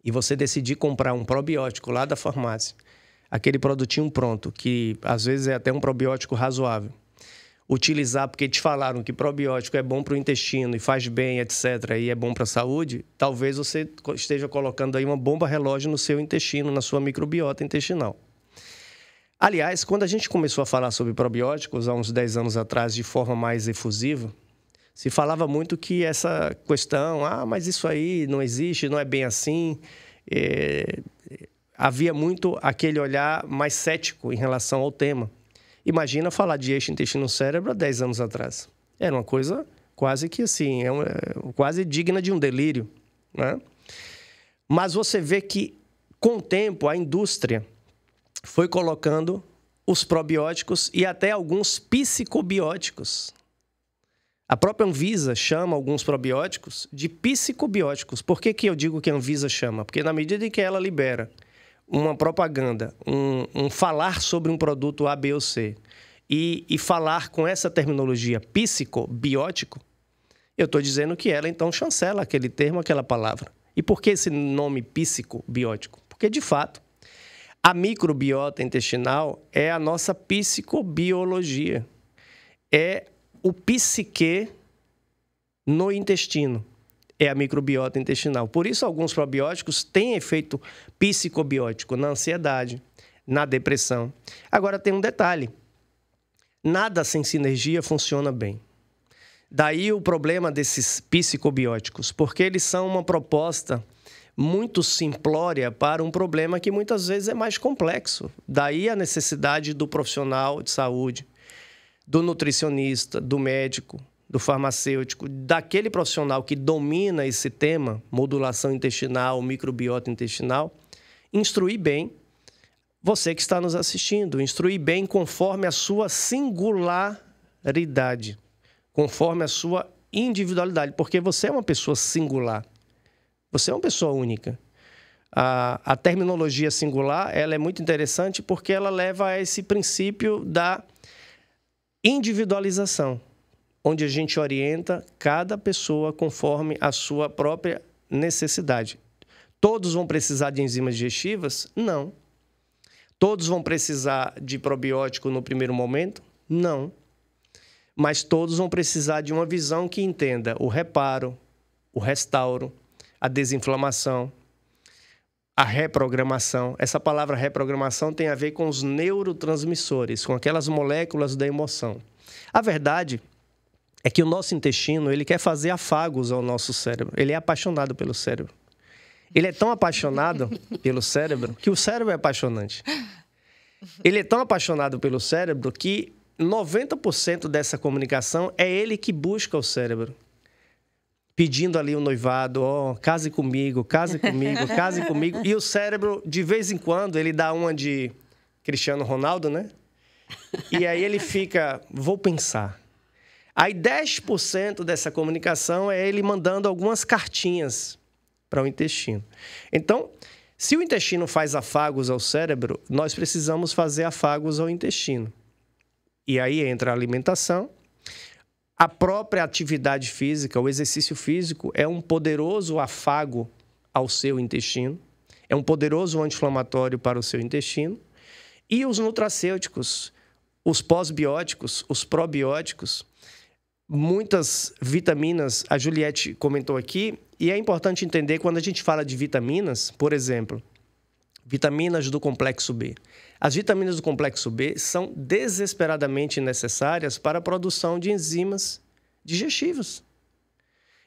Speaker 2: e você decidir comprar um probiótico lá da farmácia, aquele produtinho pronto, que às vezes é até um probiótico razoável, utilizar porque te falaram que probiótico é bom para o intestino e faz bem, etc., e é bom para a saúde, talvez você esteja colocando aí uma bomba relógio no seu intestino, na sua microbiota intestinal. Aliás, quando a gente começou a falar sobre probióticos, há uns 10 anos atrás, de forma mais efusiva, se falava muito que essa questão, mas isso aí não existe, não é bem assim. Havia muito aquele olhar mais cético em relação ao tema. Imagina falar de eixo intestino-cérebro há 10 anos atrás. Era uma coisa quase que assim, quase digna de um delírio, né? Mas você vê que, com o tempo, a indústria foi colocando os probióticos e até alguns psicobióticos. A própria Anvisa chama alguns probióticos de psicobióticos. Por que eu digo que a Anvisa chama? Porque na medida em que ela libera uma propaganda, um falar sobre um produto A, B ou C, e falar com essa terminologia psicobiótico, eu estou dizendo que ela, então, chancela aquele termo, aquela palavra. E por que esse nome psicobiótico? Porque, de fato, a microbiota intestinal é a nossa psicobiologia. É o psique no intestino. É a microbiota intestinal. Por isso, alguns probióticos têm efeito psicobiótico na ansiedade, na depressão. Agora, tem um detalhe. Nada sem sinergia funciona bem. Daí o problema desses psicobióticos, porque eles são uma proposta muito simplória para um problema que muitas vezes é mais complexo. Daí a necessidade do profissional de saúde, do nutricionista, do médico, do farmacêutico, daquele profissional que domina esse tema, modulação intestinal, microbiota intestinal, instruir bem você que está nos assistindo, instruir bem conforme a sua singularidade, conforme a sua individualidade, porque você é uma pessoa singular. Você é uma pessoa única. A terminologia singular, ela é muito interessante porque ela leva a esse princípio da individualização, onde a gente orienta cada pessoa conforme a sua própria necessidade. Todos vão precisar de enzimas digestivas? Não. Todos vão precisar de probiótico no primeiro momento? Não. Mas todos vão precisar de uma visão que entenda o reparo, o restauro, a desinflamação, a reprogramação. Essa palavra reprogramação tem a ver com os neurotransmissores, com aquelas moléculas da emoção. A verdade é que o nosso intestino, ele quer fazer afagos ao nosso cérebro. Ele é apaixonado pelo cérebro. Ele é tão apaixonado pelo cérebro que o cérebro é apaixonante. Ele é tão apaixonado pelo cérebro que 90% dessa comunicação é ele que busca o cérebro. Pedindo ali o noivado, case comigo, case comigo, case comigo. E o cérebro, de vez em quando, ele dá uma de Cristiano Ronaldo, né? E aí ele fica, vou pensar. Aí 10% dessa comunicação é ele mandando algumas cartinhas para o intestino. Então, se o intestino faz afagos ao cérebro, nós precisamos fazer afagos ao intestino. E aí entra a alimentação. A própria atividade física, o exercício físico, é um poderoso afago ao seu intestino, é um poderoso anti-inflamatório para o seu intestino. E os nutracêuticos, os pós-bióticos, os probióticos, muitas vitaminas, a Juliette comentou aqui, e é importante entender quando a gente fala de vitaminas, por exemplo, vitaminas do complexo B. As vitaminas do complexo B são desesperadamente necessárias para a produção de enzimas digestivas.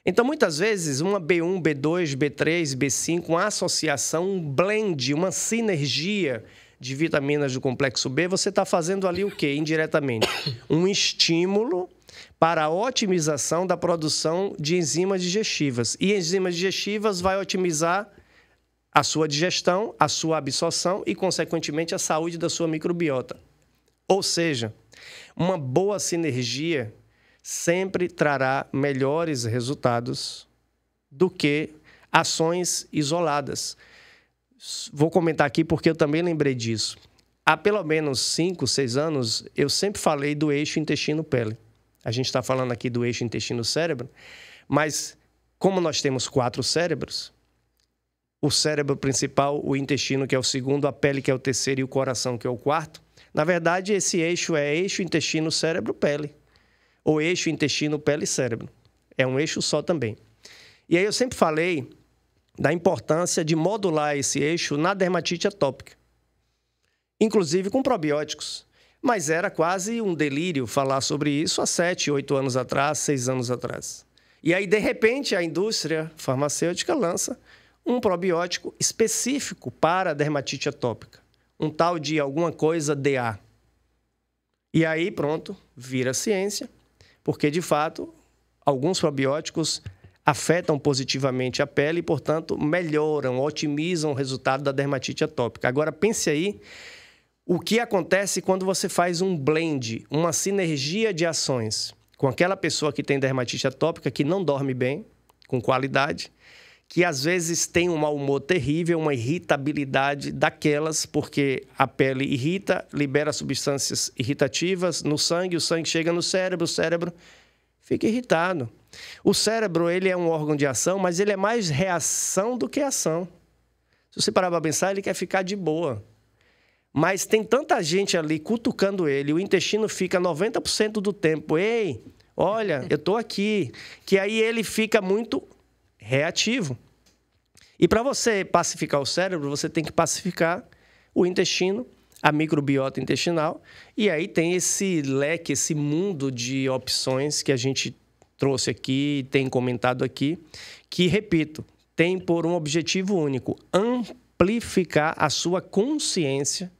Speaker 2: Então, muitas vezes, uma B1, B2, B3, B5, uma associação, um blend, uma sinergia de vitaminas do complexo B, você está fazendo ali o quê? Indiretamente. Um estímulo para a otimização da produção de enzimas digestivas. E enzimas digestivas vai otimizar a sua digestão, a sua absorção e, consequentemente, a saúde da sua microbiota. Ou seja, uma boa sinergia sempre trará melhores resultados do que ações isoladas. Vou comentar aqui porque eu também lembrei disso. Há pelo menos 5, 6 anos, eu sempre falei do eixo intestino-pele. A gente está falando aqui do eixo intestino-cérebro, mas como nós temos 4 cérebros, o cérebro principal, o intestino, que é o segundo, a pele, que é o terceiro, e o coração, que é o quarto. Na verdade, esse eixo é eixo intestino-cérebro-pele. Ou eixo intestino-pele-cérebro. É um eixo só também. E aí eu sempre falei da importância de modular esse eixo na dermatite atópica. Inclusive com probióticos. Mas era quase um delírio falar sobre isso há 7, 8 anos atrás, 6 anos atrás. E aí, de repente, a indústria farmacêutica lança um probiótico específico para a dermatite atópica. Um tal de alguma coisa DA. E aí, pronto, vira ciência, porque, de fato, alguns probióticos afetam positivamente a pele e, portanto, melhoram, otimizam o resultado da dermatite atópica. Agora, pense aí o que acontece quando você faz um blend, uma sinergia de ações com aquela pessoa que tem dermatite atópica, que não dorme bem, com qualidade, que às vezes tem um mau humor terrível, uma irritabilidade daquelas, porque a pele irrita, libera substâncias irritativas no sangue, o sangue chega no cérebro, o cérebro fica irritado. O cérebro, ele é um órgão de ação, mas ele é mais reação do que ação. Se você parar para pensar, ele quer ficar de boa. Mas tem tanta gente ali cutucando ele, o intestino fica 90% do tempo, ei, olha, eu estou aqui, que aí ele fica muito reativo. E para você pacificar o cérebro, você tem que pacificar o intestino, a microbiota intestinal, e aí tem esse leque, esse mundo de opções que a gente trouxe aqui, tem comentado aqui, que, repito, tem por um objetivo único: amplificar a sua consciência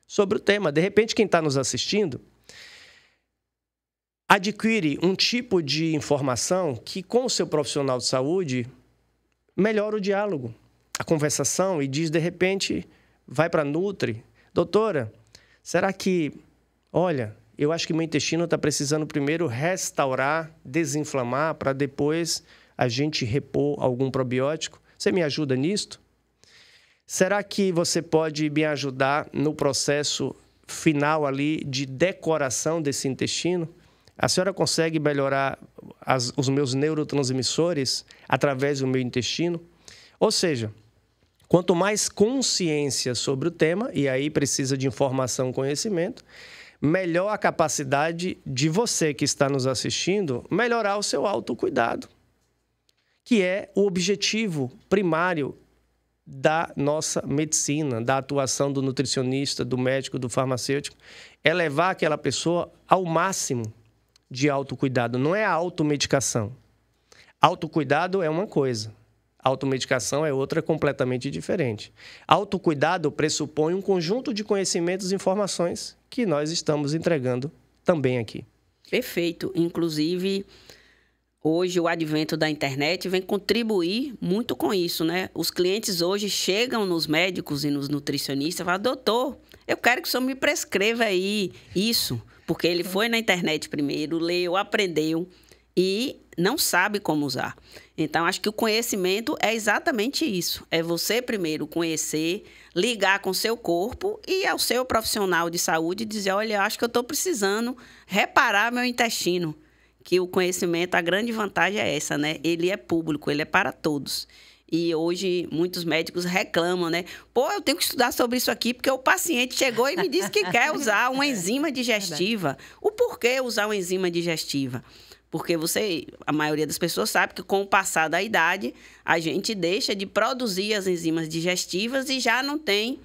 Speaker 2: sobre o tema. De repente, quem está nos assistindo adquire um tipo de informação que, com o seu profissional de saúde, melhora o diálogo, a conversação, e diz, de repente, vai para a Nutri: doutora, será que, olha, eu acho que meu intestino está precisando primeiro restaurar, desinflamar, para depois a gente repor algum probiótico. Você me ajuda nisto? Será que você pode me ajudar no processo final ali de decoração desse intestino? A senhora consegue melhorar os meus neurotransmissores através do meu intestino? Ou seja, quanto mais consciência sobre o tema, e aí precisa de informação e conhecimento, melhor a capacidade de você que está nos assistindo melhorar o seu autocuidado, que é o objetivo primário da nossa medicina, da atuação do nutricionista, do médico, do farmacêutico, é levar aquela pessoa ao máximo de autocuidado. Não é a automedicação. Autocuidado é uma coisa, automedicação é outra completamente diferente. Autocuidado pressupõe um conjunto de conhecimentos e informações que nós estamos entregando também aqui.
Speaker 4: Perfeito. Inclusive, hoje o advento da internet vem contribuir muito com isso, né? Os clientes hoje chegam nos médicos e nos nutricionistas e falam: doutor, eu quero que o senhor me prescreva aí isso. Porque ele foi na internet primeiro, leu, aprendeu e não sabe como usar. Então, acho que o conhecimento é exatamente isso. É você primeiro conhecer, ligar com o seu corpo e ao seu profissional de saúde dizer: olha, acho que eu estou precisando reparar meu intestino. Que o conhecimento, a grande vantagem é essa, né? Ele é público, ele é para todos. E hoje muitos médicos reclamam, né? Pô, eu tenho que estudar sobre isso aqui porque o paciente chegou e me disse que quer usar uma enzima digestiva. O porquê usar uma enzima digestiva? Porque a maioria das pessoas sabe que com o passar da idade, a gente deixa de produzir as enzimas digestivas e já não tem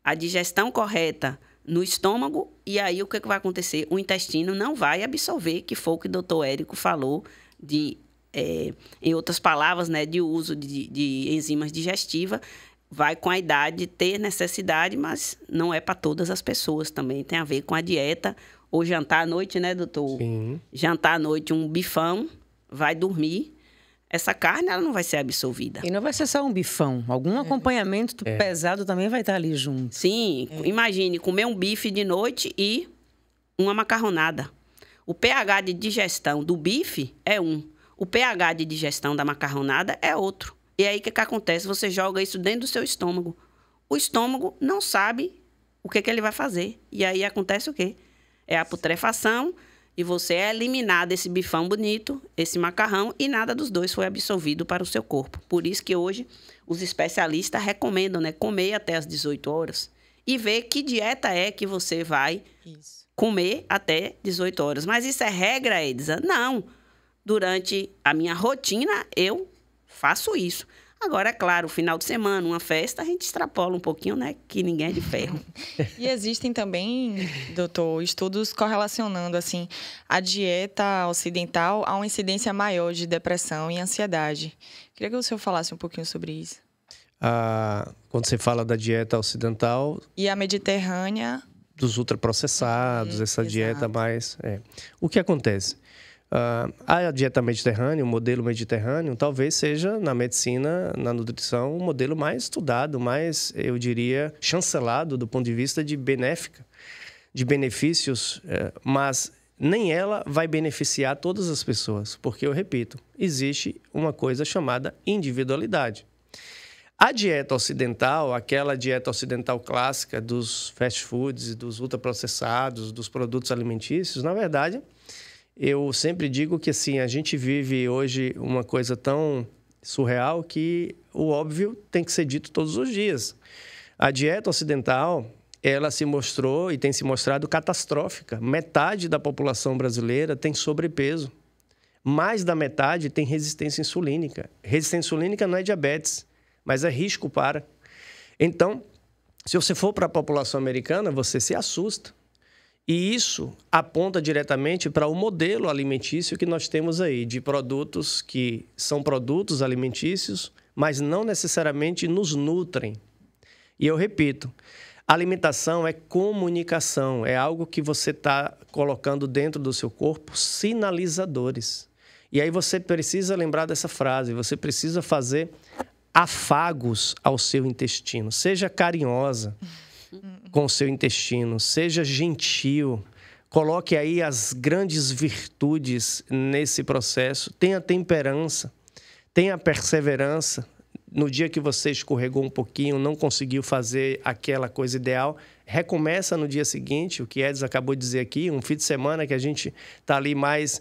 Speaker 4: a digestão correta no estômago. E aí o que vai acontecer? O intestino não vai absorver, que foi o que o doutor Érico falou em outras palavras, né, de uso de enzimas digestivas. Vai com a idade ter necessidade, mas não é para todas as pessoas também. Tem a ver com a dieta ou jantar à noite, né, doutor?
Speaker 2: Sim.
Speaker 4: Jantar à noite um bifão, vai dormir. Essa carne ela não vai ser absorvida.
Speaker 1: E não vai ser só um bifão. Algum acompanhamento pesado também vai estar ali junto.
Speaker 4: Sim, imagine comer um bife de noite e uma macarronada. O pH de digestão do bife é 1. O pH de digestão da macarronada é outro. E aí, o que acontece? Você joga isso dentro do seu estômago. O estômago não sabe o que ele vai fazer. E aí, acontece o quê? É a putrefação e você é eliminado esse bifão bonito, esse macarrão, e nada dos dois foi absorvido para o seu corpo. Por isso que hoje os especialistas recomendam, né, comer até as 18 horas e ver que dieta é que você vai comer até 18 horas. Mas isso é regra, Edsa? Não. Durante a minha rotina, eu faço isso. Agora, é claro, final de semana, uma festa, a gente extrapola um pouquinho, né? Que ninguém é de ferro.
Speaker 3: E existem também, doutor, estudos correlacionando, assim, a dieta ocidental a uma incidência maior de depressão e ansiedade. Queria que o senhor falasse um pouquinho sobre isso.
Speaker 2: Quando você fala da dieta ocidental...
Speaker 3: E a mediterrânea...
Speaker 2: Dos ultraprocessados, essa dieta mais... O que acontece? A dieta mediterrânea, o modelo mediterrâneo, talvez seja, na medicina, na nutrição, o modelo mais estudado, mais, eu diria, chancelado do ponto de vista de benefícios, mas nem ela vai beneficiar todas as pessoas, porque, eu repito, existe uma coisa chamada individualidade. A dieta ocidental, aquela dieta ocidental clássica dos fast foods, dos ultraprocessados, dos produtos alimentícios, na verdade... Eu sempre digo que assim, a gente vive hoje uma coisa tão surreal que o óbvio tem que ser dito todos os dias. A dieta ocidental, ela se mostrou e tem se mostrado catastrófica. Metade da população brasileira tem sobrepeso. Mais da metade tem resistência insulínica. Resistência insulínica não é diabetes, mas é risco para. Então, se você for para a população americana, você se assusta. E isso aponta diretamente para o modelo alimentício que nós temos aí, de produtos que são produtos alimentícios, mas não necessariamente nos nutrem. E eu repito, alimentação é comunicação, é algo que você está colocando dentro do seu corpo, sinalizadores. E aí você precisa lembrar dessa frase, você precisa fazer afagos ao seu intestino. Seja carinhosa com o seu intestino, seja gentil, coloque aí as grandes virtudes nesse processo, tenha temperança, tenha perseverança. No dia que você escorregou um pouquinho, não conseguiu fazer aquela coisa ideal, recomeça no dia seguinte, o que Edson acabou de dizer aqui, um fim de semana que a gente está ali mais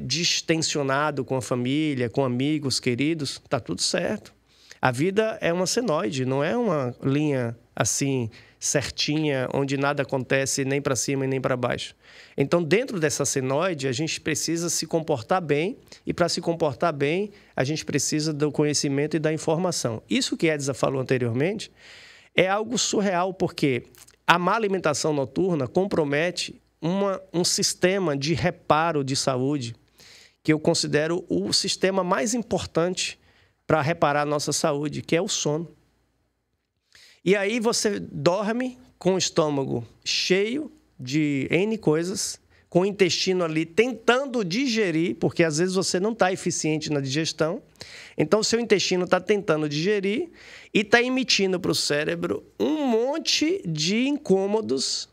Speaker 2: distensionado com a família, com amigos, queridos, está tudo certo. A vida é uma senoide, não é uma linha assim certinha, onde nada acontece nem para cima e nem para baixo. Então, dentro dessa senoide, a gente precisa se comportar bem, e para se comportar bem, a gente precisa do conhecimento e da informação. Isso que Edson falou anteriormente é algo surreal, porque a má alimentação noturna compromete um sistema de reparo de saúde, que eu considero o sistema mais importante para reparar a nossa saúde, que é o sono. E aí você dorme com o estômago cheio de N coisas, com o intestino ali tentando digerir, porque às vezes você não está eficiente na digestão. Então, o seu intestino está tentando digerir e está emitindo para o cérebro um monte de incômodos.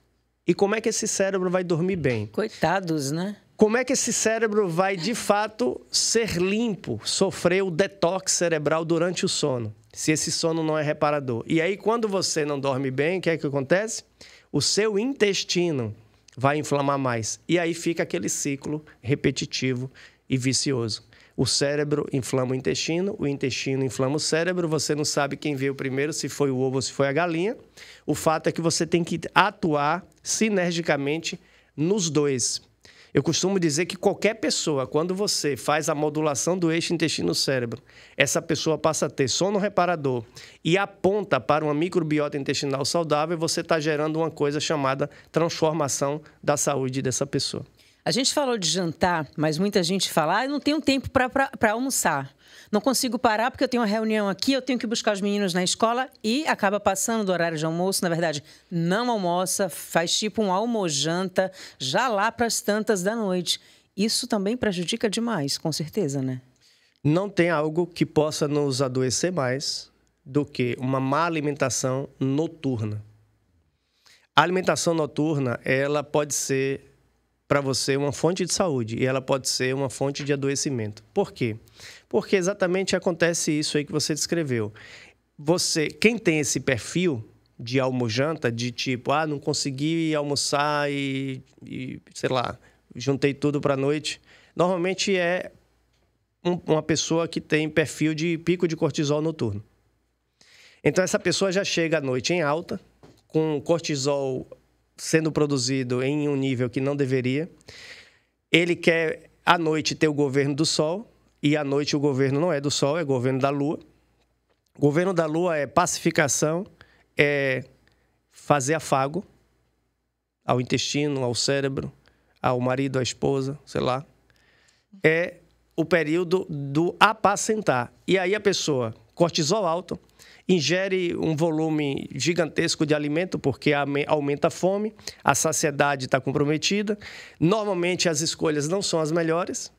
Speaker 2: E como é que esse cérebro vai dormir bem?
Speaker 1: Coitados, né?
Speaker 2: Como é que esse cérebro vai, de fato, ser limpo, sofrer o detox cerebral durante o sono, se esse sono não é reparador? E aí, quando você não dorme bem, o que é que acontece? O seu intestino vai inflamar mais. E aí fica aquele ciclo repetitivo e vicioso. O cérebro inflama o intestino inflama o cérebro, você não sabe quem veio primeiro, se foi o ovo ou se foi a galinha. O fato é que você tem que atuar sinergicamente nos dois. Eu costumo dizer que qualquer pessoa, quando você faz a modulação do eixo intestino-cérebro, essa pessoa passa a ter sono reparador e aponta para uma microbiota intestinal saudável, você está gerando uma coisa chamada transformação da saúde dessa pessoa.
Speaker 1: A gente falou de jantar, mas muita gente fala, eu não tenho tempo para almoçar. Não consigo parar porque eu tenho uma reunião aqui, eu tenho que buscar os meninos na escola e acaba passando do horário de almoço. Na verdade, não almoça, faz tipo um almojanta já lá para as tantas da noite. Isso também prejudica demais, com certeza, né?
Speaker 2: Não tem algo que possa nos adoecer mais do que uma má alimentação noturna. A alimentação noturna, ela pode ser para você uma fonte de saúde e ela pode ser uma fonte de adoecimento. Por quê? Porque exatamente acontece isso aí que você descreveu. Quem tem esse perfil de almojanta, de tipo, não consegui almoçar e sei lá, juntei tudo para a noite, normalmente é uma pessoa que tem perfil de pico de cortisol noturno. Então, essa pessoa já chega à noite em alta, com cortisol sendo produzido em um nível que não deveria. Ele quer, à noite, ter o governo do Sol, e à noite o governo não é do Sol, é o governo da Lua. O governo da Lua é pacificação, é fazer afago ao intestino, ao cérebro, ao marido, à esposa, sei lá. É o período do apacentar. E aí a pessoa, cortisol alto, ingere um volume gigantesco de alimento, porque aumenta a fome, a saciedade está comprometida. Normalmente, as escolhas não são as melhores,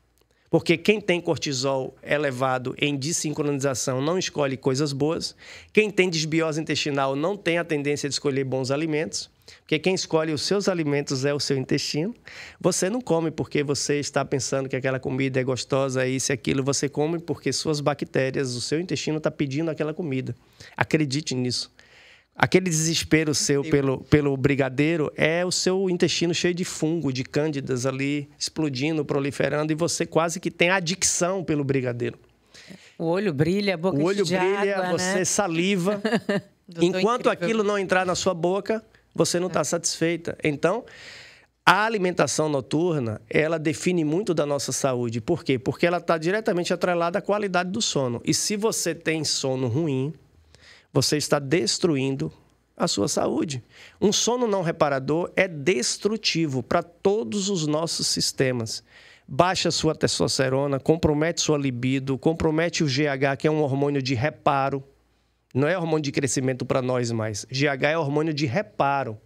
Speaker 2: porque quem tem cortisol elevado em desincronização não escolhe coisas boas. Quem tem desbiose intestinal não tem a tendência de escolher bons alimentos, porque quem escolhe os seus alimentos é o seu intestino. Você não come porque você está pensando que aquela comida é gostosa, isso e aquilo. Você come porque suas bactérias, o seu intestino está pedindo aquela comida. Acredite nisso. Aquele desespero seu pelo brigadeiro é o seu intestino cheio de fungo, de cândidas ali, explodindo, proliferando, e você quase que tem adicção pelo brigadeiro.
Speaker 1: O olho brilha, a boca
Speaker 2: o olho
Speaker 1: de
Speaker 2: brilha,
Speaker 1: água,
Speaker 2: você
Speaker 1: né?
Speaker 2: saliva. Enquanto aquilo não entrar na sua boca, você não está satisfeita. Então, a alimentação noturna, ela define muito da nossa saúde. Por quê? Porque ela está diretamente atrelada à qualidade do sono. E se você tem sono ruim, você está destruindo a sua saúde. Um sono não reparador é destrutivo para todos os nossos sistemas. baixa sua testosterona, compromete sua libido, compromete o GH, que é um hormônio de reparo. Não é hormônio de crescimento para nós mais. GH é hormônio de reparo.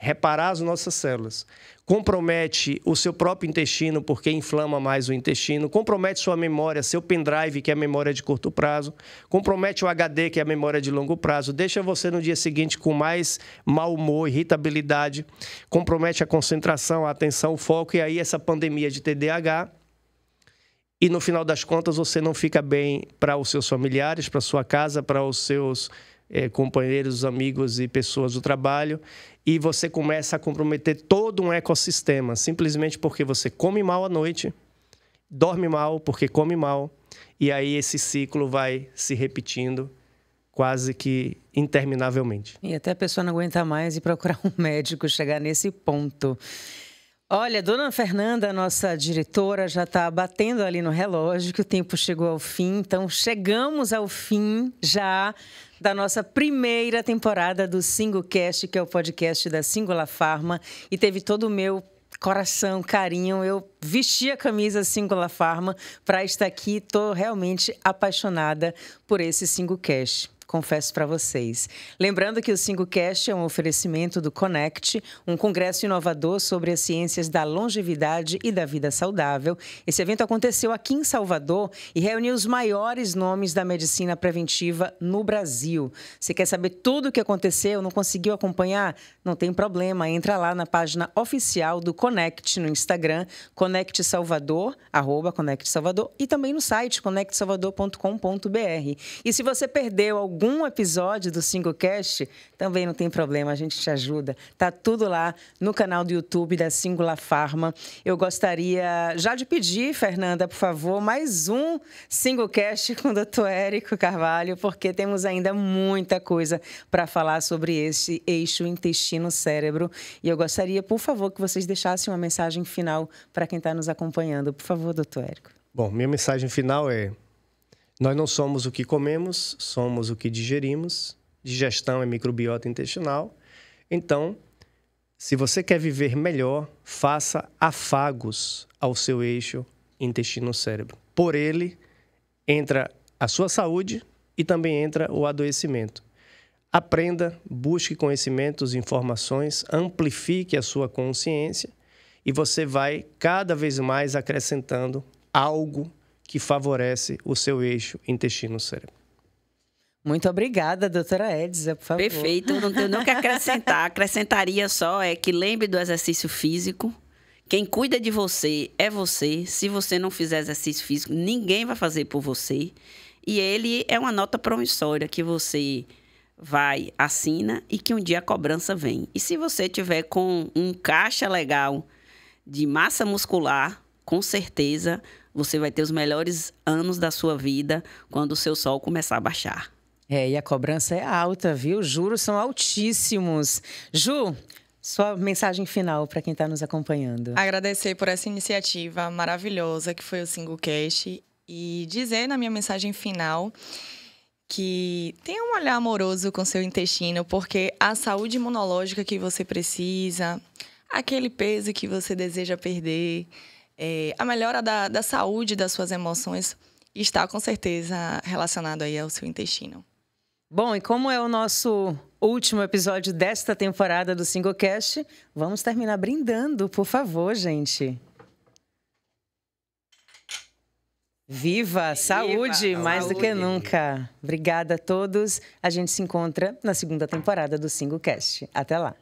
Speaker 2: Reparar as nossas células. Compromete o seu próprio intestino, porque inflama mais o intestino. Compromete sua memória, seu pendrive, que é a memória de curto prazo. Compromete o HD, que é a memória de longo prazo. Deixa você no dia seguinte com mais mau humor, irritabilidade. Compromete a concentração, a atenção, o foco. E aí essa pandemia de TDAH. E no final das contas você não fica bem para os seus familiares, para a sua casa, para os seus companheiros, amigos e pessoas do trabalho, e você começa a comprometer todo um ecossistema, simplesmente porque você come mal à noite, dorme mal porque come mal, e aí esse ciclo vai se repetindo quase que interminavelmente.
Speaker 1: E até a pessoa não aguenta mais e procurar um médico, chegar nesse ponto. Olha, dona Fernanda, nossa diretora, já está batendo ali no relógio que o tempo chegou ao fim. Então, chegamos ao fim já da nossa primeira temporada do SingoCast, que é o podcast da Singular Pharma. E teve todo o meu coração, carinho. Eu vesti a camisa Singular Pharma para estar aqui. Estou realmente apaixonada por esse SingoCast. Confesso para vocês. Lembrando que o SingoCast é um oferecimento do Connect, um congresso inovador sobre as ciências da longevidade e da vida saudável. Esse evento aconteceu aqui em Salvador e reuniu os maiores nomes da medicina preventiva no Brasil. Você quer saber tudo o que aconteceu? Não conseguiu acompanhar? Não tem problema. Entra lá na página oficial do Connect no Instagram, Connect Salvador, @Connect Salvador, e também no site connectsalvador.com.br. E se você perdeu algum episódio do SingoCast, também não tem problema, a gente te ajuda. Tá tudo lá no canal do YouTube da Singular Pharma. Eu gostaria já de pedir, Fernanda, por favor, mais um SingoCast com o Dr. Érico Carvalho, porque temos ainda muita coisa para falar sobre esse eixo intestino-cérebro. E eu gostaria, por favor, que vocês deixassem uma mensagem final para quem está nos acompanhando. Por favor, Dr. Érico.
Speaker 2: Bom, minha mensagem final é: nós não somos o que comemos, somos o que digerimos. Digestão é microbiota intestinal. Então, se você quer viver melhor, faça afagos ao seu eixo intestino-cérebro. Por ele, entra a sua saúde e também entra o adoecimento. Aprenda, busque conhecimentos, informações, amplifique a sua consciência e você vai cada vez mais acrescentando algo que favorece o seu eixo intestino-cérebro.
Speaker 1: Muito obrigada, doutora Edza, por favor.
Speaker 4: Perfeito, não tenho nem o que acrescentar. Acrescentaria só que lembre do exercício físico. Quem cuida de você é você. Se você não fizer exercício físico, ninguém vai fazer por você. E ele é uma nota promissória que você vai, assina e que um dia a cobrança vem. E se você tiver com um caixa legal de massa muscular, com certeza você vai ter os melhores anos da sua vida quando o seu sol começar a baixar.
Speaker 1: E a cobrança é alta, viu? Os juros são altíssimos. Ju, sua mensagem final para quem está nos acompanhando.
Speaker 3: Agradecer por essa iniciativa maravilhosa que foi o SingoCast e dizer na minha mensagem final que tenha um olhar amoroso com seu intestino, porque a saúde imunológica que você precisa, aquele peso que você deseja perder, a melhora da saúde das suas emoções está com certeza relacionado aí ao seu intestino.
Speaker 1: Bom, e como é o nosso último episódio desta temporada do SingoCast, vamos terminar brindando, por favor, gente. Viva! Saúde,
Speaker 4: Viva,
Speaker 1: mais
Speaker 4: saúde.
Speaker 1: do que nunca. Obrigada a todos. A gente se encontra na segunda temporada do SingoCast. Até lá.